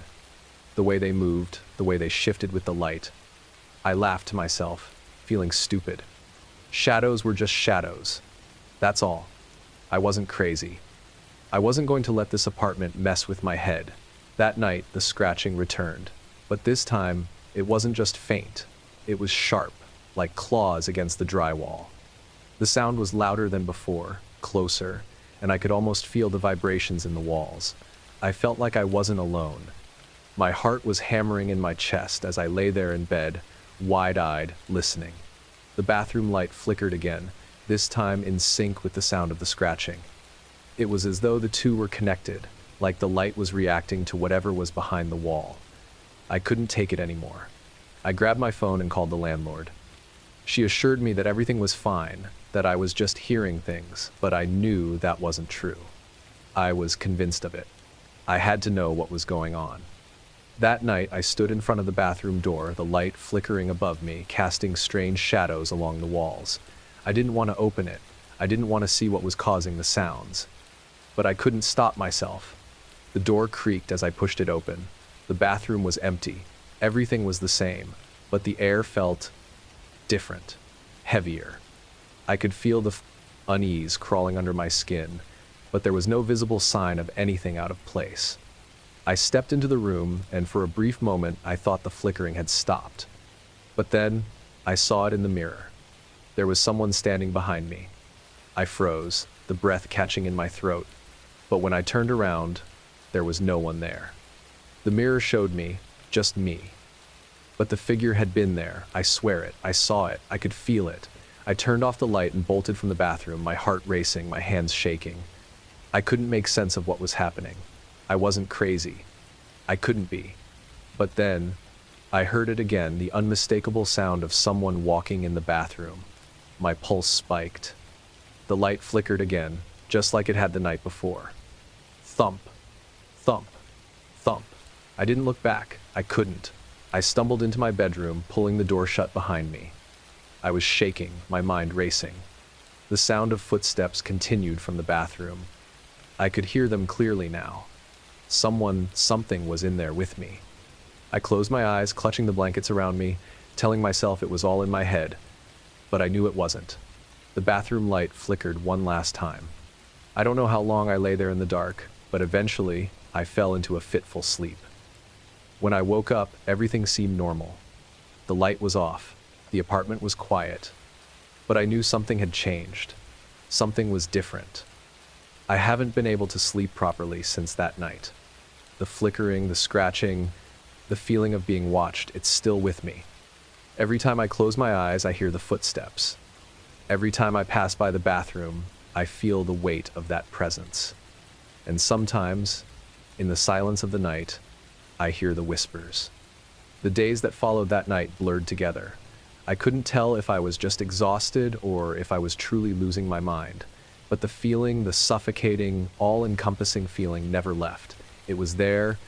The way they moved, the way they shifted with the light. I laughed to myself, feeling stupid. Shadows were just shadows. That's all. I wasn't crazy. I wasn't going to let this apartment mess with my head. That night, the scratching returned. But this time, it wasn't just faint. It was sharp, like claws against the drywall. The sound was louder than before, closer, and I could almost feel the vibrations in the walls. I felt like I wasn't alone. My heart was hammering in my chest as I lay there in bed, wide-eyed, listening. The bathroom light flickered again, this time in sync with the sound of the scratching. It was as though the two were connected, like the light was reacting to whatever was behind the wall. I couldn't take it anymore. I grabbed my phone and called the landlord. She assured me that everything was fine, that I was just hearing things, but I knew that wasn't true. I was convinced of it. I had to know what was going on. That night, I stood in front of the bathroom door, the light flickering above me, casting strange shadows along the walls. I didn't want to open it. I didn't want to see what was causing the sounds. But I couldn't stop myself. The door creaked as I pushed it open. The bathroom was empty. Everything was the same, but the air felt different, heavier. I could feel the unease crawling under my skin, but there was no visible sign of anything out of place. I stepped into the room, and for a brief moment, I thought the flickering had stopped. But then, I saw it in the mirror. There was someone standing behind me. I froze, the breath catching in my throat. But when I turned around, there was no one there. The mirror showed me, just me. But the figure had been there, I swear it. I saw it, I could feel it. I turned off the light and bolted from the bathroom, my heart racing, my hands shaking. I couldn't make sense of what was happening. I wasn't crazy. I couldn't be. But then, I heard it again, the unmistakable sound of someone walking in the bathroom. My pulse spiked. The light flickered again, just like it had the night before. Thump, thump, thump. I didn't look back. I couldn't. I stumbled into my bedroom, pulling the door shut behind me. I was shaking, my mind racing. The sound of footsteps continued from the bathroom. I could hear them clearly now. Something was in there with me. I closed my eyes, clutching the blankets around me, telling myself it was all in my head. But I knew it wasn't. The bathroom light flickered one last time. I don't know how long I lay there in the dark, but eventually, I fell into a fitful sleep. When I woke up, everything seemed normal. The light was off. The apartment was quiet. But I knew something had changed. Something was different. I haven't been able to sleep properly since that night. The flickering, the scratching, the feeling of being watched, it's still with me. Every time I close my eyes, I hear the footsteps. Every time I pass by the bathroom, I feel the weight of that presence. And sometimes, in the silence of the night, I hear the whispers. The days that followed that night blurred together. I couldn't tell if I was just exhausted or if I was truly losing my mind. But the feeling, the suffocating, all-encompassing feeling never left. It was there,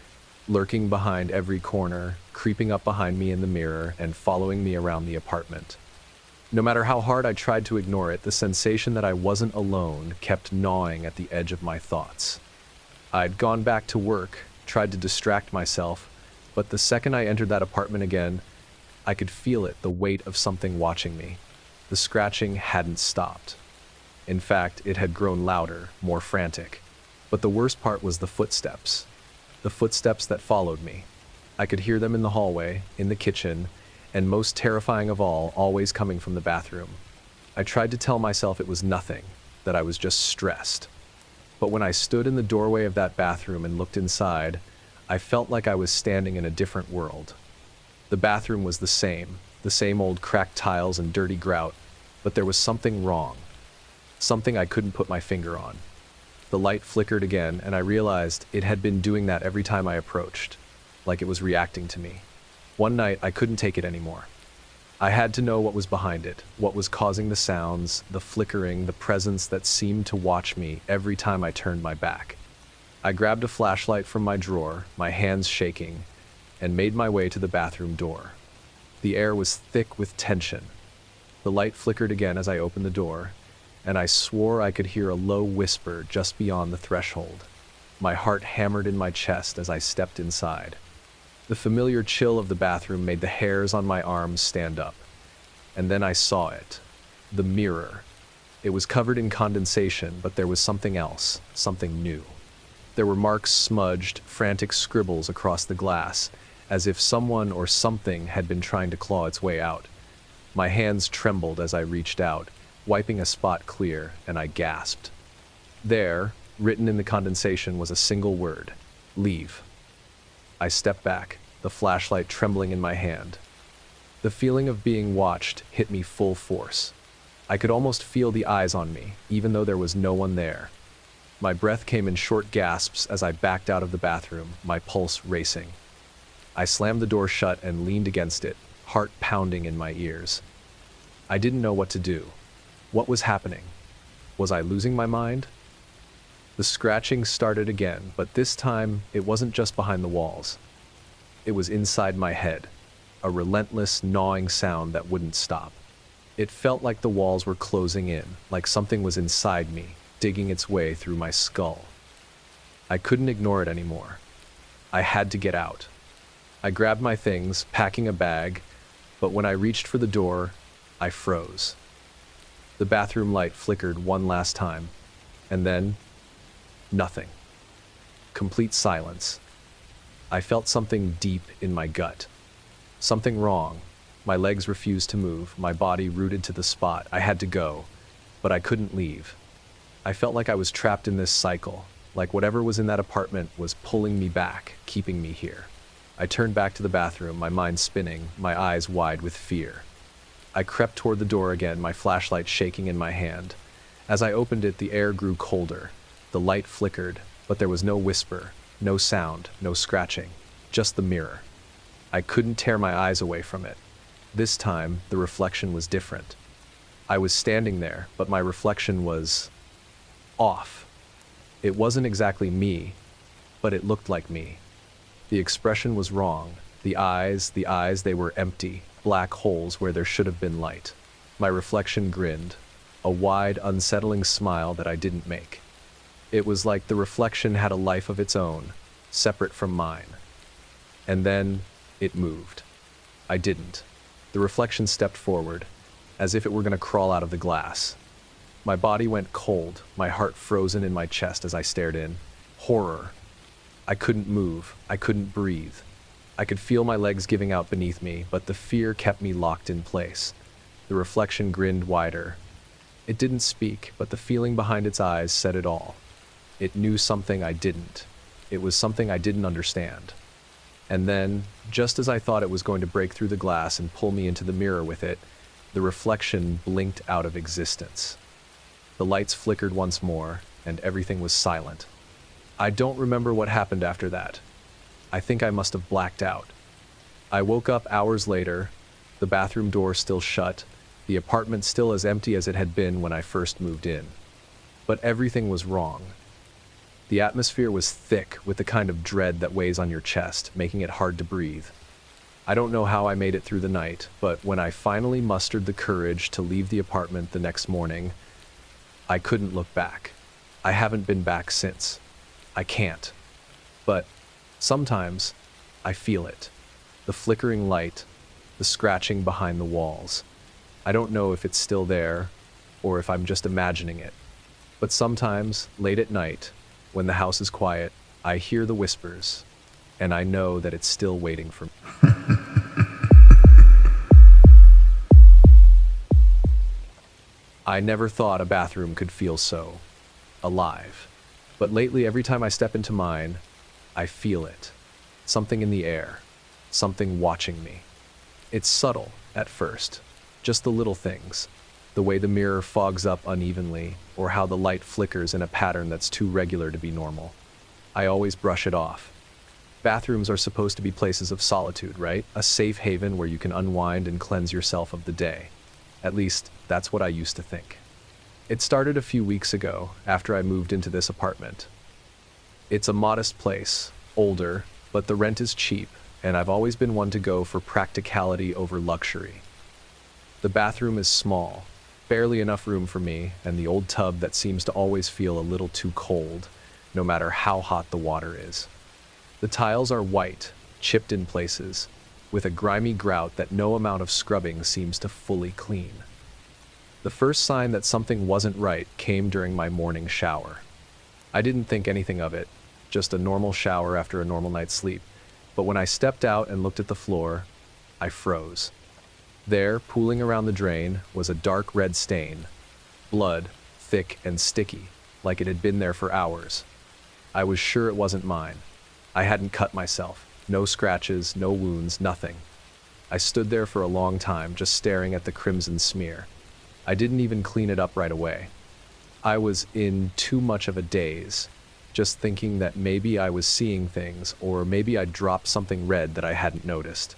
lurking behind every corner, creeping up behind me in the mirror, and following me around the apartment. No matter how hard I tried to ignore it, the sensation that I wasn't alone kept gnawing at the edge of my thoughts. I'd gone back to work, tried to distract myself, but the second I entered that apartment again, I could feel it, the weight of something watching me. The scratching hadn't stopped. In fact, it had grown louder, more frantic. But the worst part was the footsteps. The footsteps that followed me. I could hear them in the hallway, in the kitchen, and most terrifying of all, always coming from the bathroom. I tried to tell myself it was nothing, that I was just stressed. But when I stood in the doorway of that bathroom and looked inside, I felt like I was standing in a different world. The bathroom was the same old cracked tiles and dirty grout, but there was something wrong. Something I couldn't put my finger on. The light flickered again, and I realized it had been doing that every time I approached, like it was reacting to me. One night, I couldn't take it anymore. I had to know what was behind it, what was causing the sounds, the flickering, the presence that seemed to watch me every time I turned my back. I grabbed a flashlight from my drawer, my hands shaking, and made my way to the bathroom door. The air was thick with tension. The light flickered again as I opened the door, and I swore I could hear a low whisper just beyond the threshold. My heart hammered in my chest as I stepped inside. The familiar chill of the bathroom made the hairs on my arms stand up. And then I saw it. The mirror. It was covered in condensation, but there was something else, something new. There were marks smudged, frantic scribbles across the glass, as if someone or something had been trying to claw its way out. My hands trembled as I reached out, wiping a spot clear, and I gasped. There, written in the condensation, was a single word: leave. I stepped back, the flashlight trembling in my hand. The feeling of being watched hit me full force. I could almost feel the eyes on me, even though there was no one there. My breath came in short gasps as I backed out of the bathroom, my pulse racing. I slammed the door shut and leaned against it, heart pounding in my ears. I didn't know what to do. What was happening? Was I losing my mind? The scratching started again, but this time it wasn't just behind the walls. It was inside my head, a relentless, gnawing sound that wouldn't stop. It felt like the walls were closing in, like something was inside me, digging its way through my skull. I couldn't ignore it anymore. I had to get out. I grabbed my things, packing a bag, but when I reached for the door, I froze. The bathroom light flickered one last time, and then nothing. Complete silence. I felt something deep in my gut. Something wrong. My legs refused to move, my body rooted to the spot. I had to go, but I couldn't leave. I felt like I was trapped in this cycle, like whatever was in that apartment was pulling me back, keeping me here. I turned back to the bathroom, my mind spinning, my eyes wide with fear. I crept toward the door again, my flashlight shaking in my hand. As I opened it, the air grew colder. The light flickered, but there was no whisper, no sound, no scratching, just the mirror. I couldn't tear my eyes away from it. This time, the reflection was different. I was standing there, but my reflection was off. It wasn't exactly me, but it looked like me. The expression was wrong. The eyes, they were empty, black holes where there should have been light. My reflection grinned, a wide, unsettling smile that I didn't make. It was like the reflection had a life of its own, separate from mine. And then it moved. I didn't. The reflection stepped forward, as if it were going to crawl out of the glass. My body went cold, my heart frozen in my chest as I stared in. Horror. I couldn't move. I couldn't breathe. I could feel my legs giving out beneath me, but the fear kept me locked in place. The reflection grinned wider. It didn't speak, but the feeling behind its eyes said it all. It knew something I didn't. It was something I didn't understand. And then, just as I thought it was going to break through the glass and pull me into the mirror with it, the reflection blinked out of existence. The lights flickered once more, and everything was silent. I don't remember what happened after that. I think I must have blacked out. I woke up hours later, the bathroom door still shut, the apartment still as empty as it had been when I first moved in. But everything was wrong. The atmosphere was thick with the kind of dread that weighs on your chest, making it hard to breathe. I don't know how I made it through the night, but when I finally mustered the courage to leave the apartment the next morning, I couldn't look back. I haven't been back since. I can't. But sometimes I feel it. The flickering light, the scratching behind the walls. I don't know if it's still there or if I'm just imagining it. But sometimes, late at night, when the house is quiet, I hear the whispers, and I know that it's still waiting for me. I never thought a bathroom could feel so alive. But lately, every time I step into mine, I feel it. Something in the air. Something watching me. It's subtle at first. Just the little things. The way the mirror fogs up unevenly, or how the light flickers in a pattern that's too regular to be normal. I always brush it off. Bathrooms are supposed to be places of solitude, right? A safe haven where you can unwind and cleanse yourself of the day. At least, that's what I used to think. It started a few weeks ago, after I moved into this apartment. It's a modest place, older, but the rent is cheap, and I've always been one to go for practicality over luxury. The bathroom is small, barely enough room for me, and the old tub that seems to always feel a little too cold, no matter how hot the water is. The tiles are white, chipped in places, with a grimy grout that no amount of scrubbing seems to fully clean. The first sign that something wasn't right came during my morning shower. I didn't think anything of it, just a normal shower after a normal night's sleep, but when I stepped out and looked at the floor, I froze. There, pooling around the drain, was a dark red stain, blood, thick and sticky, like it had been there for hours. I was sure it wasn't mine. I hadn't cut myself. No scratches, no wounds, nothing. I stood there for a long time, just staring at the crimson smear. I didn't even clean it up right away. I was in too much of a daze, just thinking that maybe I was seeing things, or maybe I'd dropped something red that I hadn't noticed.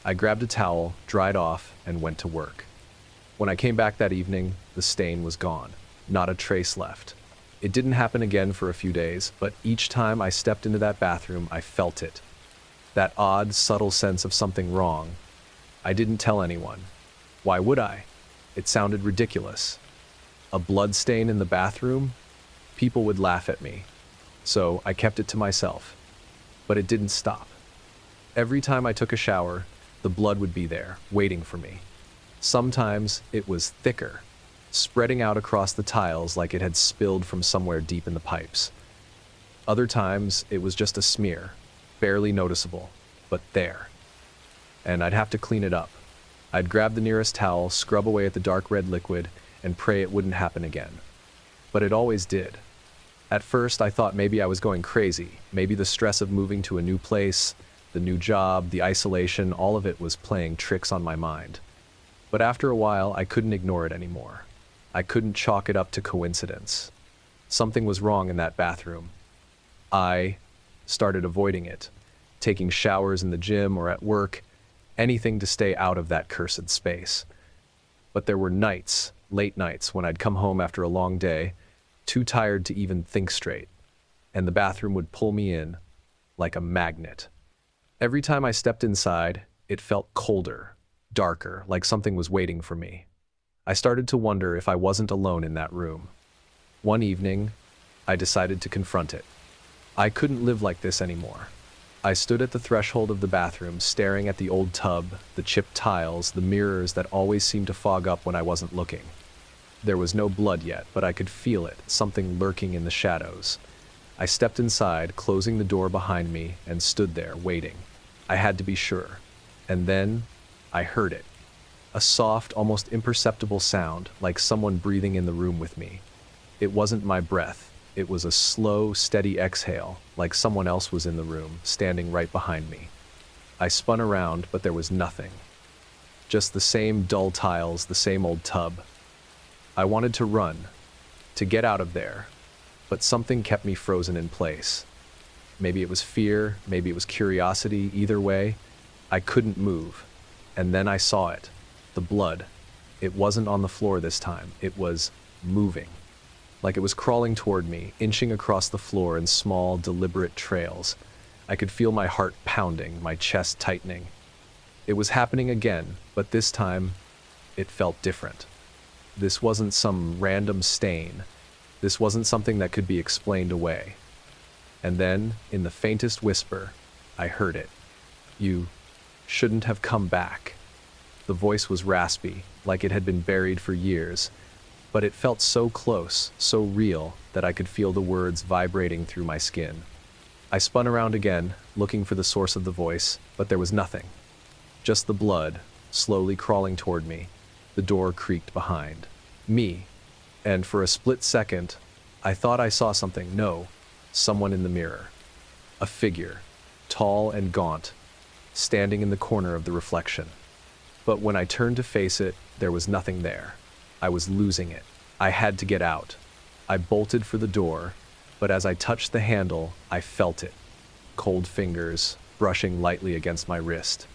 I grabbed a towel, dried off, and went to work. When I came back that evening, the stain was gone. Not a trace left. It didn't happen again for a few days, but each time I stepped into that bathroom, I felt it. That odd, subtle sense of something wrong. I didn't tell anyone. Why would I? It sounded ridiculous. A blood stain in the bathroom? People would laugh at me. So I kept it to myself. But it didn't stop. Every time I took a shower, the blood would be there, waiting for me. Sometimes it was thicker, spreading out across the tiles like it had spilled from somewhere deep in the pipes. Other times, it was just a smear, barely noticeable, but there. And I'd have to clean it up. I'd grab the nearest towel, scrub away at the dark red liquid, and pray it wouldn't happen again. But it always did. At first, I thought maybe I was going crazy. Maybe the stress of moving to a new place, the new job, the isolation, all of it was playing tricks on my mind. But after a while, I couldn't ignore it anymore. I couldn't chalk it up to coincidence. Something was wrong in that bathroom. I started avoiding it, taking showers in the gym or at work, anything to stay out of that cursed space. But there were nights, late nights, when I'd come home after a long day, too tired to even think straight, and the bathroom would pull me in like a magnet. Every time I stepped inside, it felt colder, darker, like something was waiting for me. I started to wonder if I wasn't alone in that room. One evening, I decided to confront it. I couldn't live like this anymore. I stood at the threshold of the bathroom, staring at the old tub, the chipped tiles, the mirrors that always seemed to fog up when I wasn't looking. There was no blood yet, but I could feel it, something lurking in the shadows. I stepped inside, closing the door behind me, and stood there, waiting. I had to be sure. And then, I heard it. A soft, almost imperceptible sound, like someone breathing in the room with me. It wasn't my breath. It was a slow, steady exhale, like someone else was in the room, standing right behind me. I spun around, but there was nothing. Just the same dull tiles, the same old tub. I wanted to run, to get out of there, but something kept me frozen in place. Maybe it was fear, maybe it was curiosity, either way, I couldn't move. And then I saw it. The blood. It wasn't on the floor this time. It was moving. Like it was crawling toward me, inching across the floor in small, deliberate trails. I could feel my heart pounding, my chest tightening. It was happening again, but this time, it felt different. This wasn't some random stain. This wasn't something that could be explained away. And then, in the faintest whisper, I heard it. You shouldn't have come back. The voice was raspy, like it had been buried for years, but it felt so close, so real, that I could feel the words vibrating through my skin. I spun around again, looking for the source of the voice, but there was nothing. Just the blood, slowly crawling toward me. The door creaked behind me, And for a split second, I thought I saw something. No, someone in the mirror. A figure, tall and gaunt, standing in the corner of the reflection. But when I turned to face it, there was nothing there. I was losing it. I had to get out. I bolted for the door, but as I touched the handle, I felt it. Cold fingers brushing lightly against my wrist.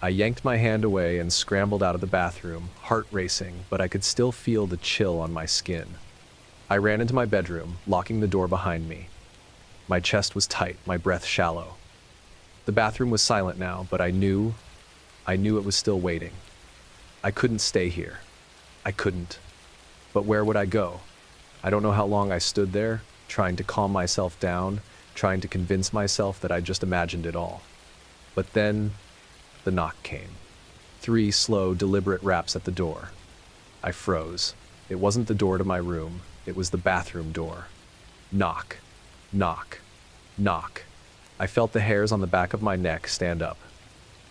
I yanked my hand away and scrambled out of the bathroom, heart racing, but I could still feel the chill on my skin. I ran into my bedroom, locking the door behind me. My chest was tight, my breath shallow. The bathroom was silent now, but I knew it was still waiting. I couldn't stay here. I couldn't. But where would I go? I don't know how long I stood there, trying to calm myself down, trying to convince myself that I just imagined it all. But then, the knock came. 3 slow, deliberate raps at the door. I froze. It wasn't the door to my room, it was the bathroom door. Knock, knock, knock. I felt the hairs on the back of my neck stand up.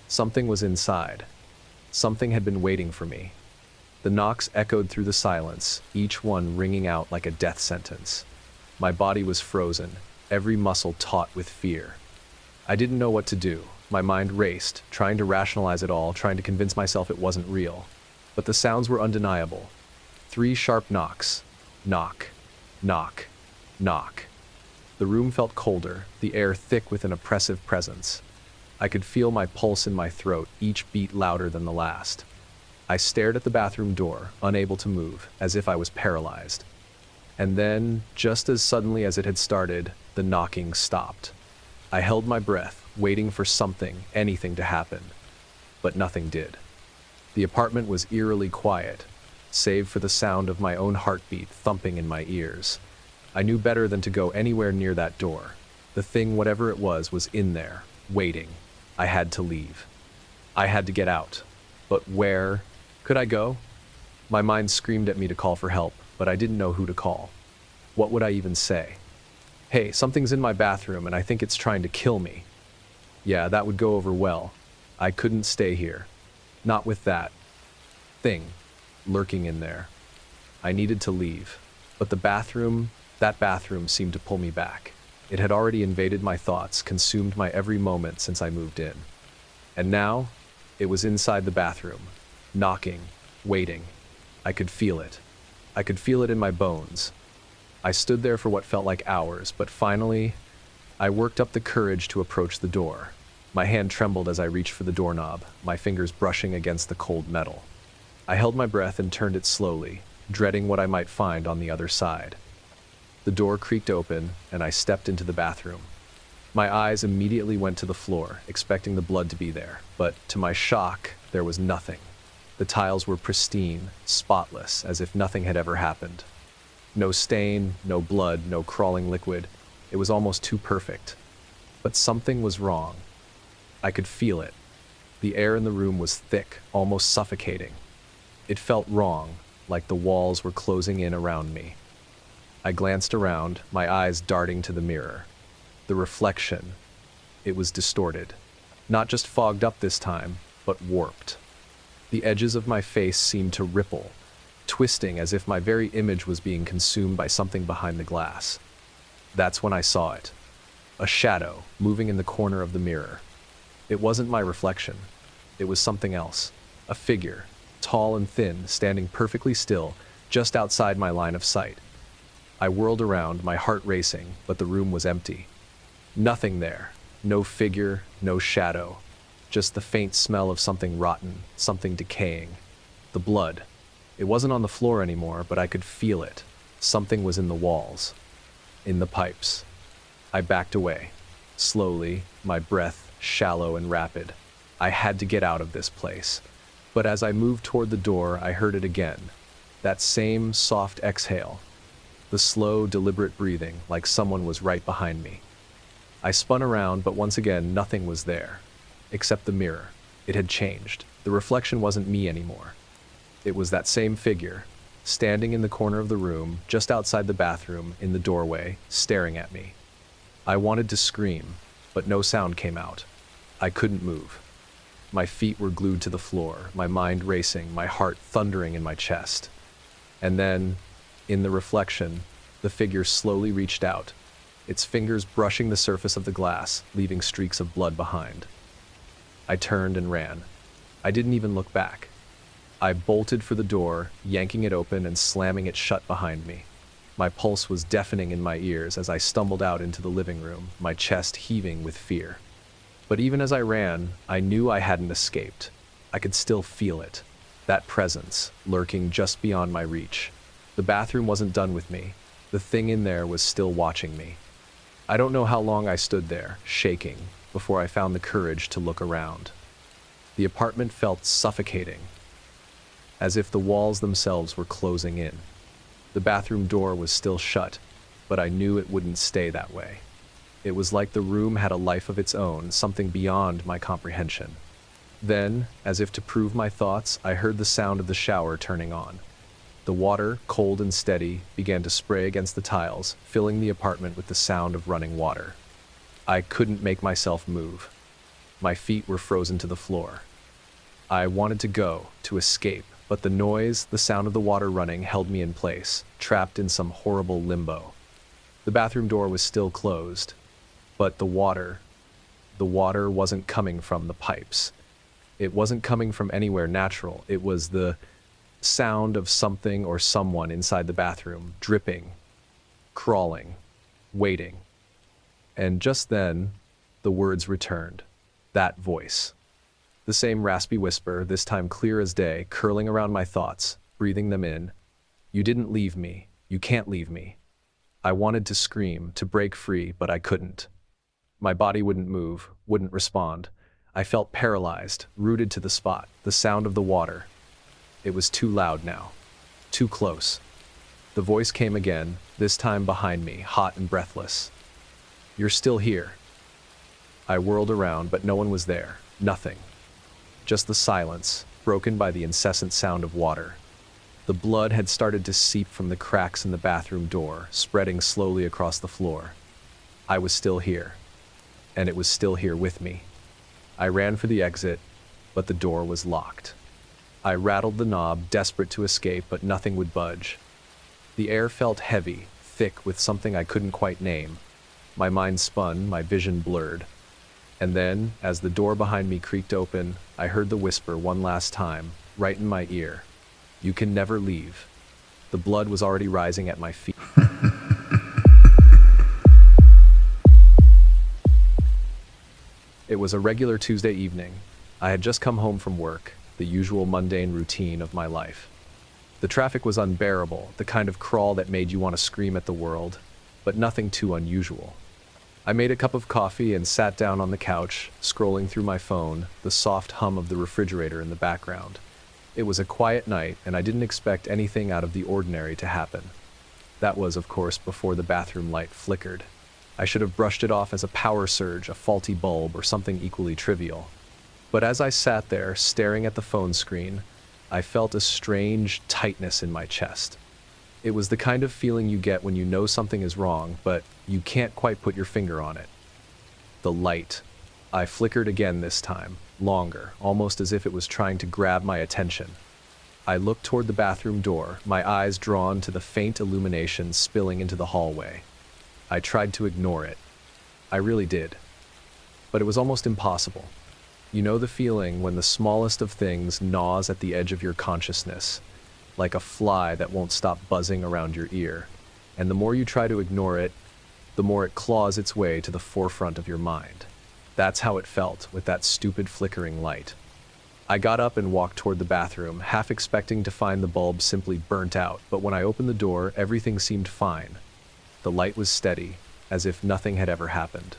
Something was inside. Something had been waiting for me. The knocks echoed through the silence, each one ringing out like a death sentence. My body was frozen, every muscle taut with fear. I didn't know what to do. My mind raced, trying to rationalize it all, trying to convince myself it wasn't real. But the sounds were undeniable. 3 sharp knocks. Knock, knock, knock. The room felt colder, the air thick with an oppressive presence. I could feel my pulse in my throat, each beat louder than the last. I stared at the bathroom door, unable to move, as if I was paralyzed. And then, just as suddenly as it had started, the knocking stopped. I held my breath, waiting for something, anything to happen. But nothing did. The apartment was eerily quiet, save for the sound of my own heartbeat thumping in my ears. I knew better than to go anywhere near that door. The thing, whatever it was in there, waiting. I had to leave. I had to get out. But where could I go? My mind screamed at me to call for help, but I didn't know who to call. What would I even say? Hey, something's in my bathroom and I think it's trying to kill me. Yeah, that would go over well. I couldn't stay here. Not with that thing lurking in there. I needed to leave. But that bathroom seemed to pull me back. It had already invaded my thoughts, consumed my every moment since I moved in. And now, it was inside the bathroom, knocking, waiting. I could feel it. I could feel it in my bones. I stood there for what felt like hours, but finally, I worked up the courage to approach the door. My hand trembled as I reached for the doorknob, my fingers brushing against the cold metal. I held my breath and turned it slowly, dreading what I might find on the other side. The door creaked open, and I stepped into the bathroom. My eyes immediately went to the floor, expecting the blood to be there, but to my shock, there was nothing. The tiles were pristine, spotless, as if nothing had ever happened. No stain, no blood, no crawling liquid. It was almost too perfect. But something was wrong. I could feel it. The air in the room was thick, almost suffocating. It felt wrong, like the walls were closing in around me. I glanced around, my eyes darting to the mirror. The reflection. It was distorted. Not just fogged up this time, but warped. The edges of my face seemed to ripple, twisting as if my very image was being consumed by something behind the glass. That's when I saw it. A shadow moving in the corner of the mirror. It wasn't my reflection. It was something else. A figure, tall and thin, standing perfectly still, just outside my line of sight. I whirled around, my heart racing, but the room was empty. Nothing there. No figure, no shadow. Just the faint smell of something rotten, something decaying. The blood. It wasn't on the floor anymore, but I could feel it. Something was in the walls. In the pipes. I backed away. Slowly, my breath shallow and rapid. I had to get out of this place. But as I moved toward the door, I heard it again. That same soft exhale. The slow, deliberate breathing, like someone was right behind me. I spun around, but once again, nothing was there. Except the mirror. It had changed. The reflection wasn't me anymore. It was that same figure, standing in the corner of the room, just outside the bathroom, in the doorway, staring at me. I wanted to scream, but no sound came out. I couldn't move. My feet were glued to the floor, my mind racing, my heart thundering in my chest. And then, In the reflection, the figure slowly reached out, its fingers brushing the surface of the glass, leaving streaks of blood behind. I turned and ran. I didn't even look back. I bolted for the door, yanking it open and slamming it shut behind me. My pulse was deafening in my ears as I stumbled out into the living room, my chest heaving with fear. But even as I ran, I knew I hadn't escaped. I could still feel it, that presence, lurking just beyond my reach. The bathroom wasn't done with me. The thing in there was still watching me. I don't know how long I stood there, shaking, before I found the courage to look around. The apartment felt suffocating, as if the walls themselves were closing in. The bathroom door was still shut, but I knew it wouldn't stay that way. It was like the room had a life of its own, something beyond my comprehension. Then, as if to prove my thoughts, I heard the sound of the shower turning on. The water, cold and steady, began to spray against the tiles, filling the apartment with the sound of running water. I couldn't make myself move. My feet were frozen to the floor. I wanted to go, to escape, but the noise, the sound of the water running, held me in place, trapped in some horrible limbo. The bathroom door was still closed, but the water wasn't coming from the pipes. It wasn't coming from anywhere natural. It was the sound of something or someone inside the bathroom, dripping, crawling, waiting. And just then, the words returned. That voice. The same raspy whisper, this time clear as day, curling around my thoughts, breathing them in. You didn't leave me. You can't leave me. I wanted to scream, to break free, but I couldn't. My body wouldn't move, wouldn't respond. I felt paralyzed, rooted to the spot, the sound of the water. It was too loud now. Too close. The voice came again, this time behind me, hot and breathless. You're still here. I whirled around, but no one was there. Nothing. Just the silence, broken by the incessant sound of water. The blood had started to seep from the cracks in the bathroom door, spreading slowly across the floor. I was still here, and it was still here with me. I ran for the exit, but the door was locked. I rattled the knob, desperate to escape, but nothing would budge. The air felt heavy, thick with something I couldn't quite name. My mind spun, my vision blurred. And then, as the door behind me creaked open, I heard the whisper one last time, right in my ear. You can never leave. The blood was already rising at my feet. It was a regular Tuesday evening. I had just come home from work, the usual mundane routine of my life. The traffic was unbearable, the kind of crawl that made you want to scream at the world, but nothing too unusual. I made a cup of coffee and sat down on the couch, scrolling through my phone, the soft hum of the refrigerator in the background. It was a quiet night, and I didn't expect anything out of the ordinary to happen. That was, of course, before the bathroom light flickered. I should have brushed it off as a power surge, a faulty bulb, or something equally trivial. But as I sat there, staring at the phone screen, I felt a strange tightness in my chest. It was the kind of feeling you get when you know something is wrong, but you can't quite put your finger on it. The light. I flickered again this time, longer, almost as if it was trying to grab my attention. I looked toward the bathroom door, my eyes drawn to the faint illumination spilling into the hallway. I tried to ignore it. I really did. But it was almost impossible. You know the feeling when the smallest of things gnaws at the edge of your consciousness, like a fly that won't stop buzzing around your ear, and the more you try to ignore it, the more it claws its way to the forefront of your mind. That's how it felt with that stupid flickering light. I got up and walked toward the bathroom, half expecting to find the bulb simply burnt out, but when I opened the door, everything seemed fine. The light was steady, as if nothing had ever happened.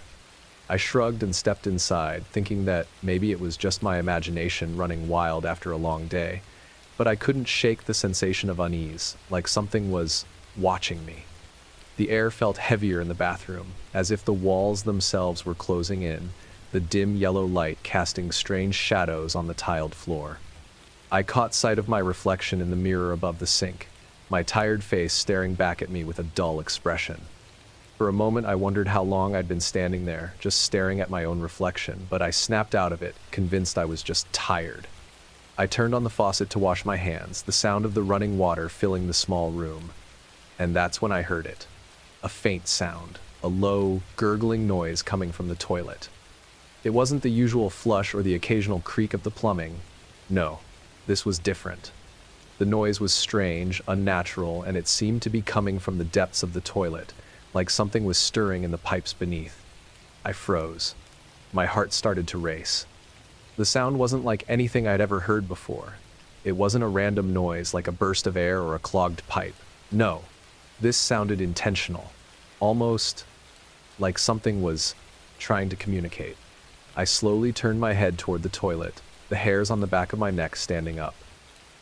I shrugged and stepped inside, thinking that maybe it was just my imagination running wild after a long day, but I couldn't shake the sensation of unease, like something was watching me. The air felt heavier in the bathroom, as if the walls themselves were closing in, the dim yellow light casting strange shadows on the tiled floor. I caught sight of my reflection in the mirror above the sink, my tired face staring back at me with a dull expression. For a moment I wondered how long I'd been standing there, just staring at my own reflection, but I snapped out of it, convinced I was just tired. I turned on the faucet to wash my hands, the sound of the running water filling the small room. And that's when I heard it. A faint sound, a low, gurgling noise coming from the toilet. It wasn't the usual flush or the occasional creak of the plumbing. No, this was different. The noise was strange, unnatural, and it seemed to be coming from the depths of the toilet, like something was stirring in the pipes beneath. I froze. My heart started to race. The sound wasn't like anything I'd ever heard before. It wasn't a random noise like a burst of air or a clogged pipe. No, this sounded intentional, almost like something was trying to communicate. I slowly turned my head toward the toilet, the hairs on the back of my neck standing up.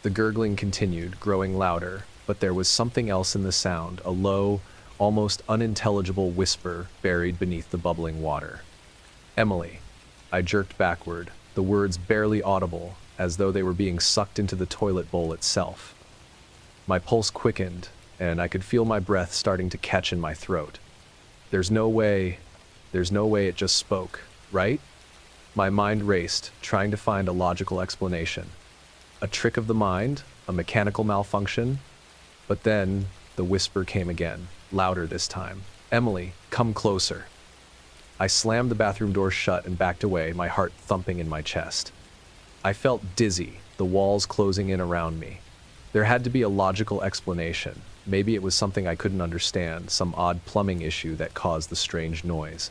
The gurgling continued, growing louder, but there was something else in the sound, a low, almost unintelligible whisper buried beneath the bubbling water. Emily. I jerked backward, the words barely audible, as though they were being sucked into the toilet bowl itself. My pulse quickened, and I could feel my breath starting to catch in my throat. There's no way it just spoke, right? My mind raced, trying to find a logical explanation. A trick of the mind? A mechanical malfunction? But then, the whisper came again, louder this time. Emily, come closer. I slammed the bathroom door shut and backed away, my heart thumping in my chest. I felt dizzy, the walls closing in around me. There had to be a logical explanation. Maybe it was something I couldn't understand, some odd plumbing issue that caused the strange noise.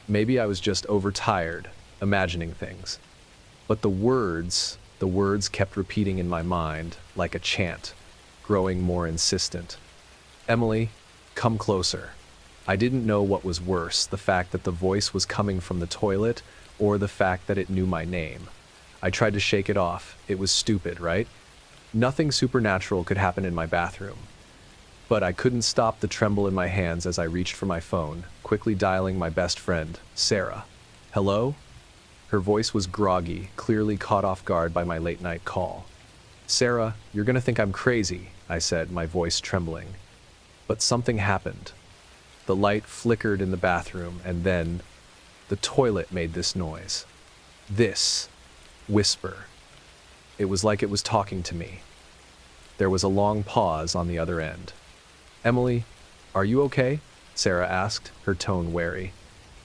Maybe I was just overtired, imagining things. But the words kept repeating in my mind, like a chant, growing more insistent. Emily, come closer. I didn't know what was worse, the fact that the voice was coming from the toilet, or the fact that it knew my name. I tried to shake it off. It was stupid, right? Nothing supernatural could happen in my bathroom. But I couldn't stop the tremble in my hands as I reached for my phone, quickly dialing my best friend, Sarah. Hello? Her voice was groggy, clearly caught off guard by my late-night call. Sarah, you're gonna think I'm crazy, I said, my voice trembling. But something happened. The light flickered in the bathroom, and then the toilet made this noise. This whisper. It was like it was talking to me. There was a long pause on the other end. Emily, are you okay? Sarah asked, her tone wary.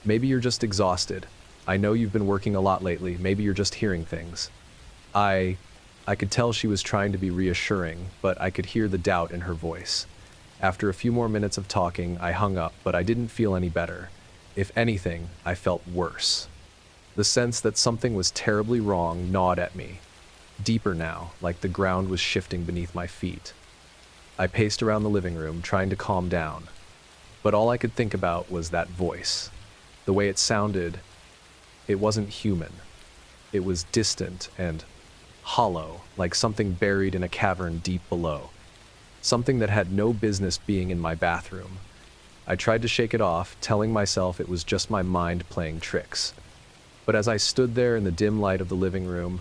Maybe you're just exhausted. I know you've been working a lot lately. Maybe you're just hearing things. I could tell she was trying to be reassuring, but I could hear the doubt in her voice. After a few more minutes of talking, I hung up, but I didn't feel any better. If anything, I felt worse. The sense that something was terribly wrong gnawed at me, deeper now, like the ground was shifting beneath my feet. I paced around the living room, trying to calm down, but all I could think about was that voice. The way it sounded, it wasn't human. It was distant and hollow, like something buried in a cavern deep below. Something that had no business being in my bathroom. I tried to shake it off, telling myself it was just my mind playing tricks. But as I stood there in the dim light of the living room,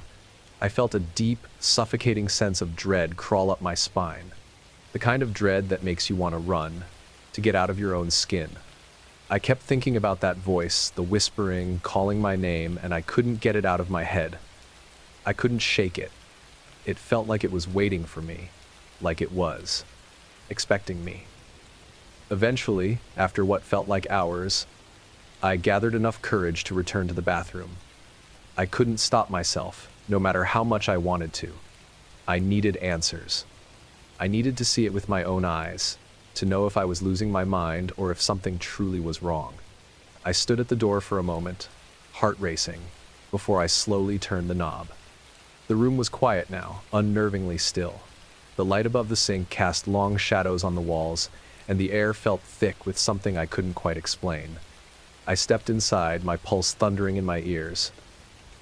I felt a deep, suffocating sense of dread crawl up my spine. The kind of dread that makes you want to run, to get out of your own skin. I kept thinking about that voice, the whispering, calling my name, and I couldn't get it out of my head. I couldn't shake it. It felt like it was waiting for me, like it was, expecting me. Eventually, after what felt like hours, I gathered enough courage to return to the bathroom. I couldn't stop myself, no matter how much I wanted to. I needed answers. I needed to see it with my own eyes, to know if I was losing my mind or if something truly was wrong. I stood at the door for a moment, heart racing, before I slowly turned the knob. The room was quiet now, unnervingly still. The light above the sink cast long shadows on the walls, and the air felt thick with something I couldn't quite explain. I stepped inside, my pulse thundering in my ears.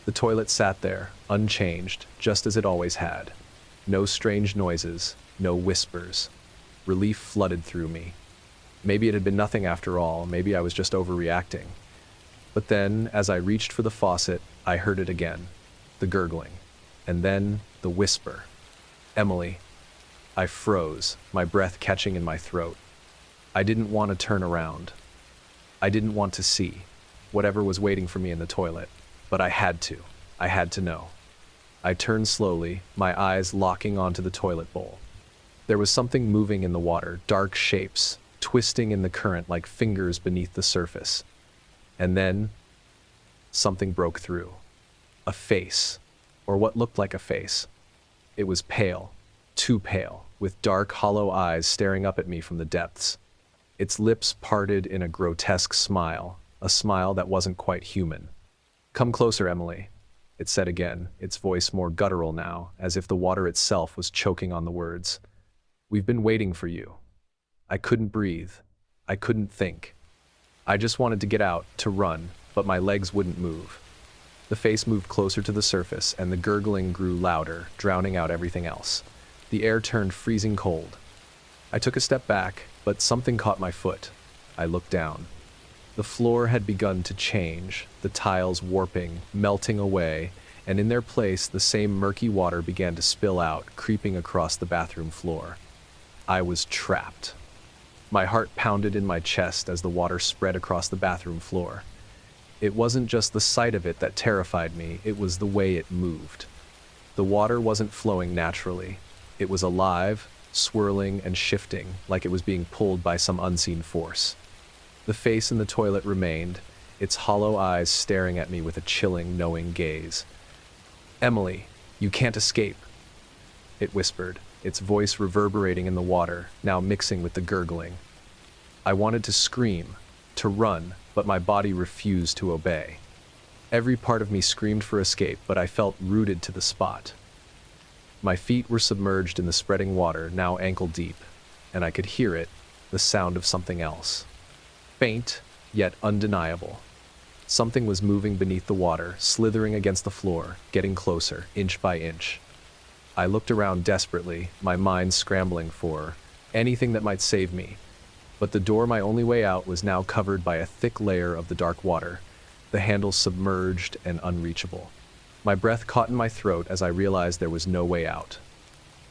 The toilet sat there, unchanged, just as it always had. No strange noises, no whispers. Relief flooded through me. Maybe it had been nothing after all, maybe I was just overreacting. But then, as I reached for the faucet, I heard it again, the gurgling, and then the whisper. Emily. I froze, my breath catching in my throat. I didn't want to turn around. I didn't want to see whatever was waiting for me in the toilet, but I had to. I had to know. I turned slowly, my eyes locking onto the toilet bowl. There was something moving in the water, dark shapes, twisting in the current like fingers beneath the surface. And then, something broke through. A face, or what looked like a face. It was pale, too pale, with dark, hollow eyes staring up at me from the depths. Its lips parted in a grotesque smile, a smile that wasn't quite human. "Come closer, Emily," it said again, its voice more guttural now, as if the water itself was choking on the words. "We've been waiting for you." I couldn't breathe. I couldn't think. I just wanted to get out, to run, but my legs wouldn't move. The face moved closer to the surface, and the gurgling grew louder, drowning out everything else. The air turned freezing cold. I took a step back, but something caught my foot. I looked down. The floor had begun to change, the tiles warping, melting away, and in their place the same murky water began to spill out, creeping across the bathroom floor. I was trapped. My heart pounded in my chest as the water spread across the bathroom floor. It wasn't just the sight of it that terrified me, it was the way it moved. The water wasn't flowing naturally. It was alive, swirling and shifting, like it was being pulled by some unseen force. The face in the toilet remained, its hollow eyes staring at me with a chilling, knowing gaze. "Emily, you can't escape," it whispered, its voice reverberating in the water, now mixing with the gurgling. I wanted to scream, to run, but my body refused to obey. Every part of me screamed for escape, but I felt rooted to the spot. My feet were submerged in the spreading water, now ankle deep, and I could hear it, the sound of something else. Faint, yet undeniable. Something was moving beneath the water, slithering against the floor, getting closer, inch by inch. I looked around desperately, my mind scrambling for anything that might save me. But the door, my only way out, was now covered by a thick layer of the dark water, the handle submerged and unreachable. My breath caught in my throat as I realized there was no way out.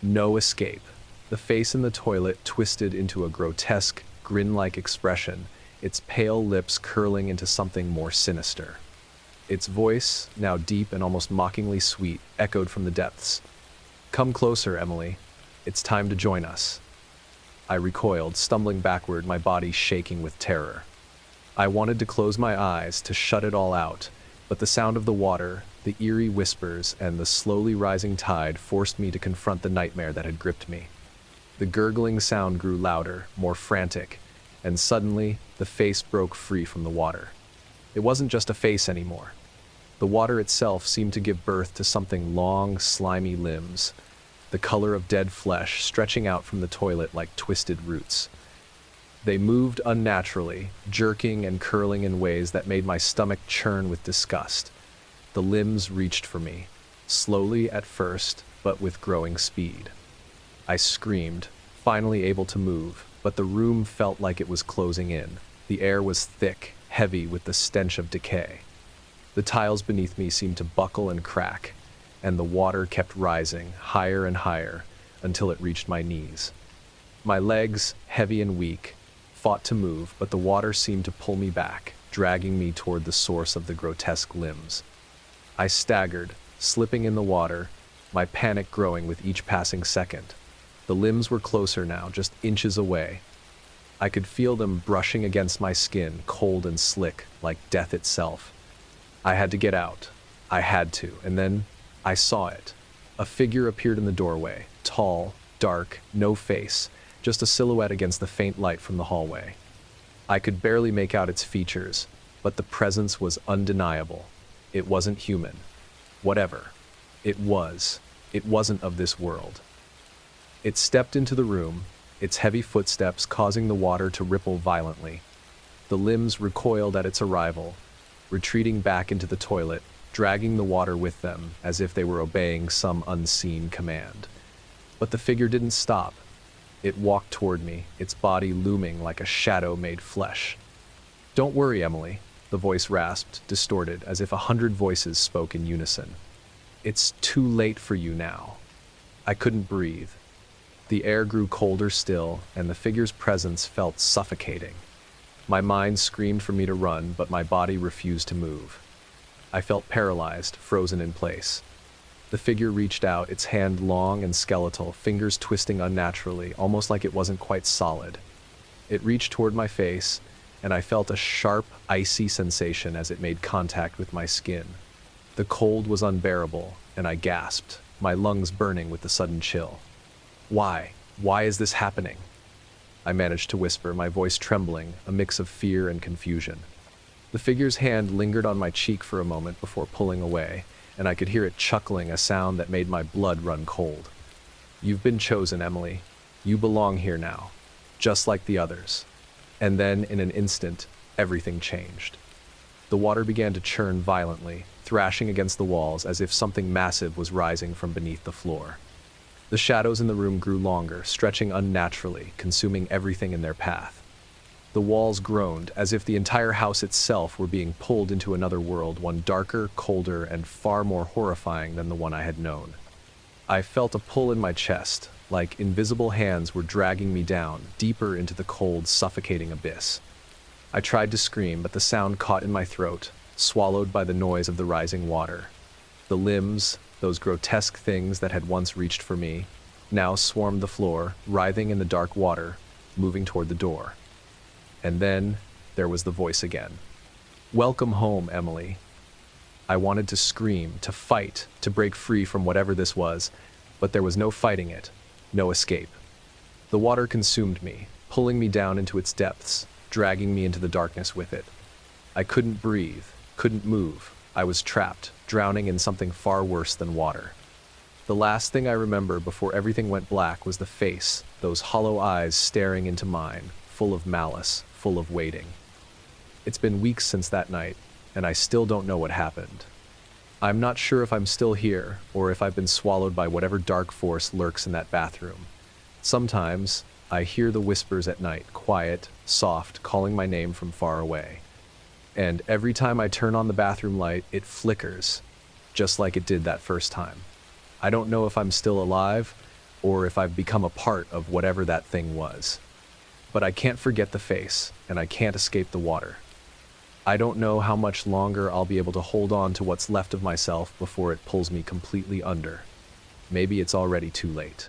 No escape. The face in the toilet twisted into a grotesque, grin-like expression, its pale lips curling into something more sinister. Its voice, now deep and almost mockingly sweet, echoed from the depths. "Come closer, Emily. It's time to join us." I recoiled, stumbling backward, my body shaking with terror. I wanted to close my eyes, to shut it all out, but the sound of the water, the eerie whispers, and the slowly rising tide forced me to confront the nightmare that had gripped me. The gurgling sound grew louder, more frantic, and suddenly, the face broke free from the water. It wasn't just a face anymore. The water itself seemed to give birth to something long, slimy limbs, the color of dead flesh stretching out from the toilet like twisted roots. They moved unnaturally, jerking and curling in ways that made my stomach churn with disgust. The limbs reached for me, slowly at first, but with growing speed. I screamed, finally able to move, but the room felt like it was closing in. The air was thick, heavy with the stench of decay. The tiles beneath me seemed to buckle and crack, and the water kept rising, higher and higher, until it reached my knees. My legs, heavy and weak, fought to move, but the water seemed to pull me back, dragging me toward the source of the grotesque limbs. I staggered, slipping in the water, my panic growing with each passing second. The limbs were closer now, just inches away. I could feel them brushing against my skin, cold and slick, like death itself. I had to get out. I had to, and then I saw it. A figure appeared in the doorway, tall, dark, no face, just a silhouette against the faint light from the hallway. I could barely make out its features, but the presence was undeniable. It wasn't human. Whatever. It wasn't of this world. It stepped into the room, its heavy footsteps causing the water to ripple violently. The limbs recoiled at its arrival, retreating back into the toilet, dragging the water with them as if they were obeying some unseen command. But the figure didn't stop. It walked toward me, its body looming like a shadow made flesh. "Don't worry, Emily," the voice rasped, distorted, as if 100 voices spoke in unison. "It's too late for you now." I couldn't breathe. The air grew colder still, and the figure's presence felt suffocating. My mind screamed for me to run, but my body refused to move. I felt paralyzed, frozen in place. The figure reached out, its hand long and skeletal, fingers twisting unnaturally, almost like it wasn't quite solid. It reached toward my face, and I felt a sharp, icy sensation as it made contact with my skin. The cold was unbearable, and I gasped, my lungs burning with the sudden chill. Why? Why is this happening? I managed to whisper, my voice trembling, a mix of fear and confusion. The figure's hand lingered on my cheek for a moment before pulling away, and I could hear it chuckling, a sound that made my blood run cold. You've been chosen, Emily. You belong here now, just like the others. And then, in an instant, everything changed. The water began to churn violently, thrashing against the walls as if something massive was rising from beneath the floor. The shadows in the room grew longer, stretching unnaturally, consuming everything in their path. The walls groaned, as if the entire house itself were being pulled into another world, one darker, colder, and far more horrifying than the one I had known. I felt a pull in my chest, like invisible hands were dragging me down, deeper into the cold, suffocating abyss. I tried to scream, but the sound caught in my throat, swallowed by the noise of the rising water. The limbs, those grotesque things that had once reached for me, now swarmed the floor, writhing in the dark water, moving toward the door. And then there was the voice again. Welcome home, Emily. I wanted to scream, to fight, to break free from whatever this was, but there was no fighting it, no escape. The water consumed me, pulling me down into its depths, dragging me into the darkness with it. I couldn't breathe, couldn't move. I was trapped, drowning in something far worse than water. The last thing I remember before everything went black was the face, those hollow eyes staring into mine, full of malice, full of waiting. It's been weeks since that night, and I still don't know what happened. I'm not sure if I'm still here, or if I've been swallowed by whatever dark force lurks in that bathroom. Sometimes, I hear the whispers at night, quiet, soft, calling my name from far away. And every time I turn on the bathroom light, it flickers, just like it did that first time. I don't know if I'm still alive, or if I've become a part of whatever that thing was. But I can't forget the face, and I can't escape the water. I don't know how much longer I'll be able to hold on to what's left of myself before it pulls me completely under. Maybe it's already too late.